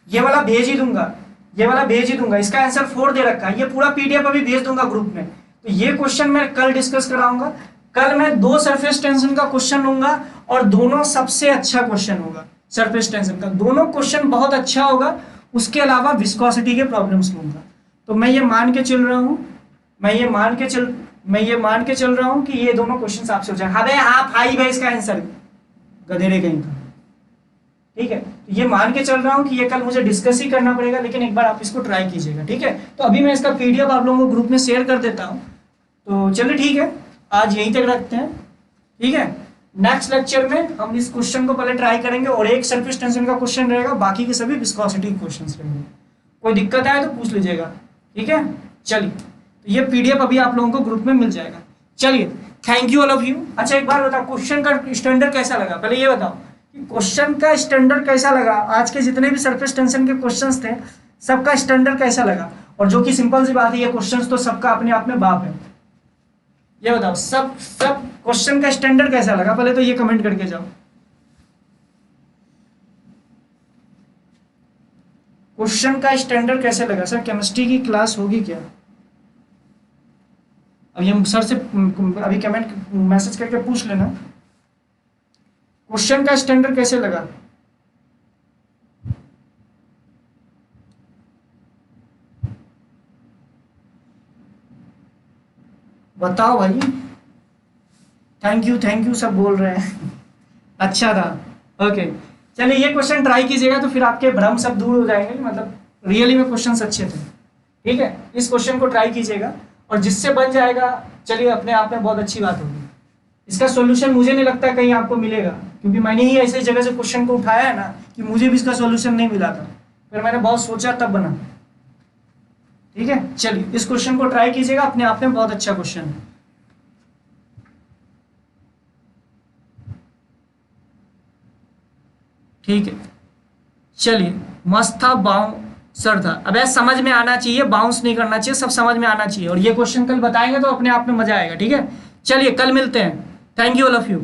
Speaker 1: ये वाला भेज ही दूंगा, ये वाला भेज ही दूंगा, इसका आंसर 4 दे रखा है, ये पूरा पीडीएफ अभी भेज दूंगा ग्रुप में। तो ये क्वेश्चन मैं कल डिस्कस कराऊंगा। कल मैं 2 सरफेस टेंशन का क्वेश्चन लूंगा और दोनों सबसे अच्छा क्वेश्चन होगा सरफेस टेंशन का, दोनों क्वेश्चन बहुत अच्छा होगा। उसके अलावा विस्कोसिटी के प्रॉब्लम्स लूंगा। तो मैं ये मान के चल रहा हूँ, मैं ये मान के चल रहा हूँ कि ये दोनों क्वेश्चन आपसे हो जाए। हाँ 5 है इसका आंसर, गधेरे कहीं का, ठीक है। तो ये मान के चल रहा हूँ कि ये कल मुझे डिस्कस ही करना पड़ेगा, लेकिन एक बार आप इसको ट्राई कीजिएगा, ठीक है। तो अभी मैं इसका पीडीएफ आप लोगों को ग्रुप में शेयर कर देता हूँ। तो चलिए ठीक है, आज यहीं तक रखते हैं, ठीक है। नेक्स्ट लेक्चर में हम इस क्वेश्चन को पहले ट्राई करेंगे और एक सरफेस टेंशन का क्वेश्चन रहेगा, बाकी के सभी विस्कोसिटी क्वेश्चंस रहेंगे। कोई दिक्कत आए तो पूछ लीजिएगा, ठीक है। चलिए, तो ये पीडीएफ अभी आप लोगों को ग्रुप में मिल जाएगा। चलिए, thank you all of you. अच्छा एक बार बताओ, क्वेश्चन का स्टैंडर्ड कैसा लगा, पहले ये बताओ कि क्वेश्चन का स्टैंडर्ड कैसा लगा। आज के जितने भी सरफेस टेंशन के क्वेश्चंस थे, सबका स्टैंडर्ड कैसा लगा। और जो कि सिंपल सी बात है, ये क्वेश्चंस तो सबका अपने आप में बाप है। ये बताओ सब क्वेश्चन का स्टैंडर्ड कैसा लगा, पहले तो ये कमेंट करके जाओ। क्वेश्चन का स्टैंडर्ड कैसे लगा। सर केमिस्ट्री की क्लास होगी क्या? अब ये सर से अभी कमेंट मैसेज करके पूछ लेना, क्वेश्चन का स्टैंडर्ड कैसे लगा। बताओ भाई। थैंक यू सब बोल रहे हैं। अच्छा था, ओके। चलिए ये क्वेश्चन ट्राई कीजिएगा तो फिर आपके भ्रम सब दूर हो जाएंगे, मतलब रियली में क्वेश्चंस अच्छे थे, ठीक है। इस क्वेश्चन को ट्राई कीजिएगा और जिससे बन जाएगा, चलिए अपने आप में बहुत अच्छी बात होगी। इसका सॉल्यूशन मुझे नहीं लगता कहीं आपको मिलेगा, क्योंकि मैंने ही ऐसे जगह से क्वेश्चन को उठाया है ना कि मुझे भी इसका सॉल्यूशन नहीं मिला था, फिर मैंने बहुत सोचा तब बना, ठीक है। चलिए इस क्वेश्चन को ट्राई कीजिएगा, अपने आप में बहुत अच्छा क्वेश्चन है, ठीक है। चलिए मस्त था, बाउंसर था। अब ऐसा समझ में आना चाहिए, बाउंस नहीं करना चाहिए, सब समझ में आना चाहिए। और ये क्वेश्चन कल बताएंगे तो अपने आप में मजा आएगा, ठीक है। चलिए कल मिलते हैं। Thank you all of you.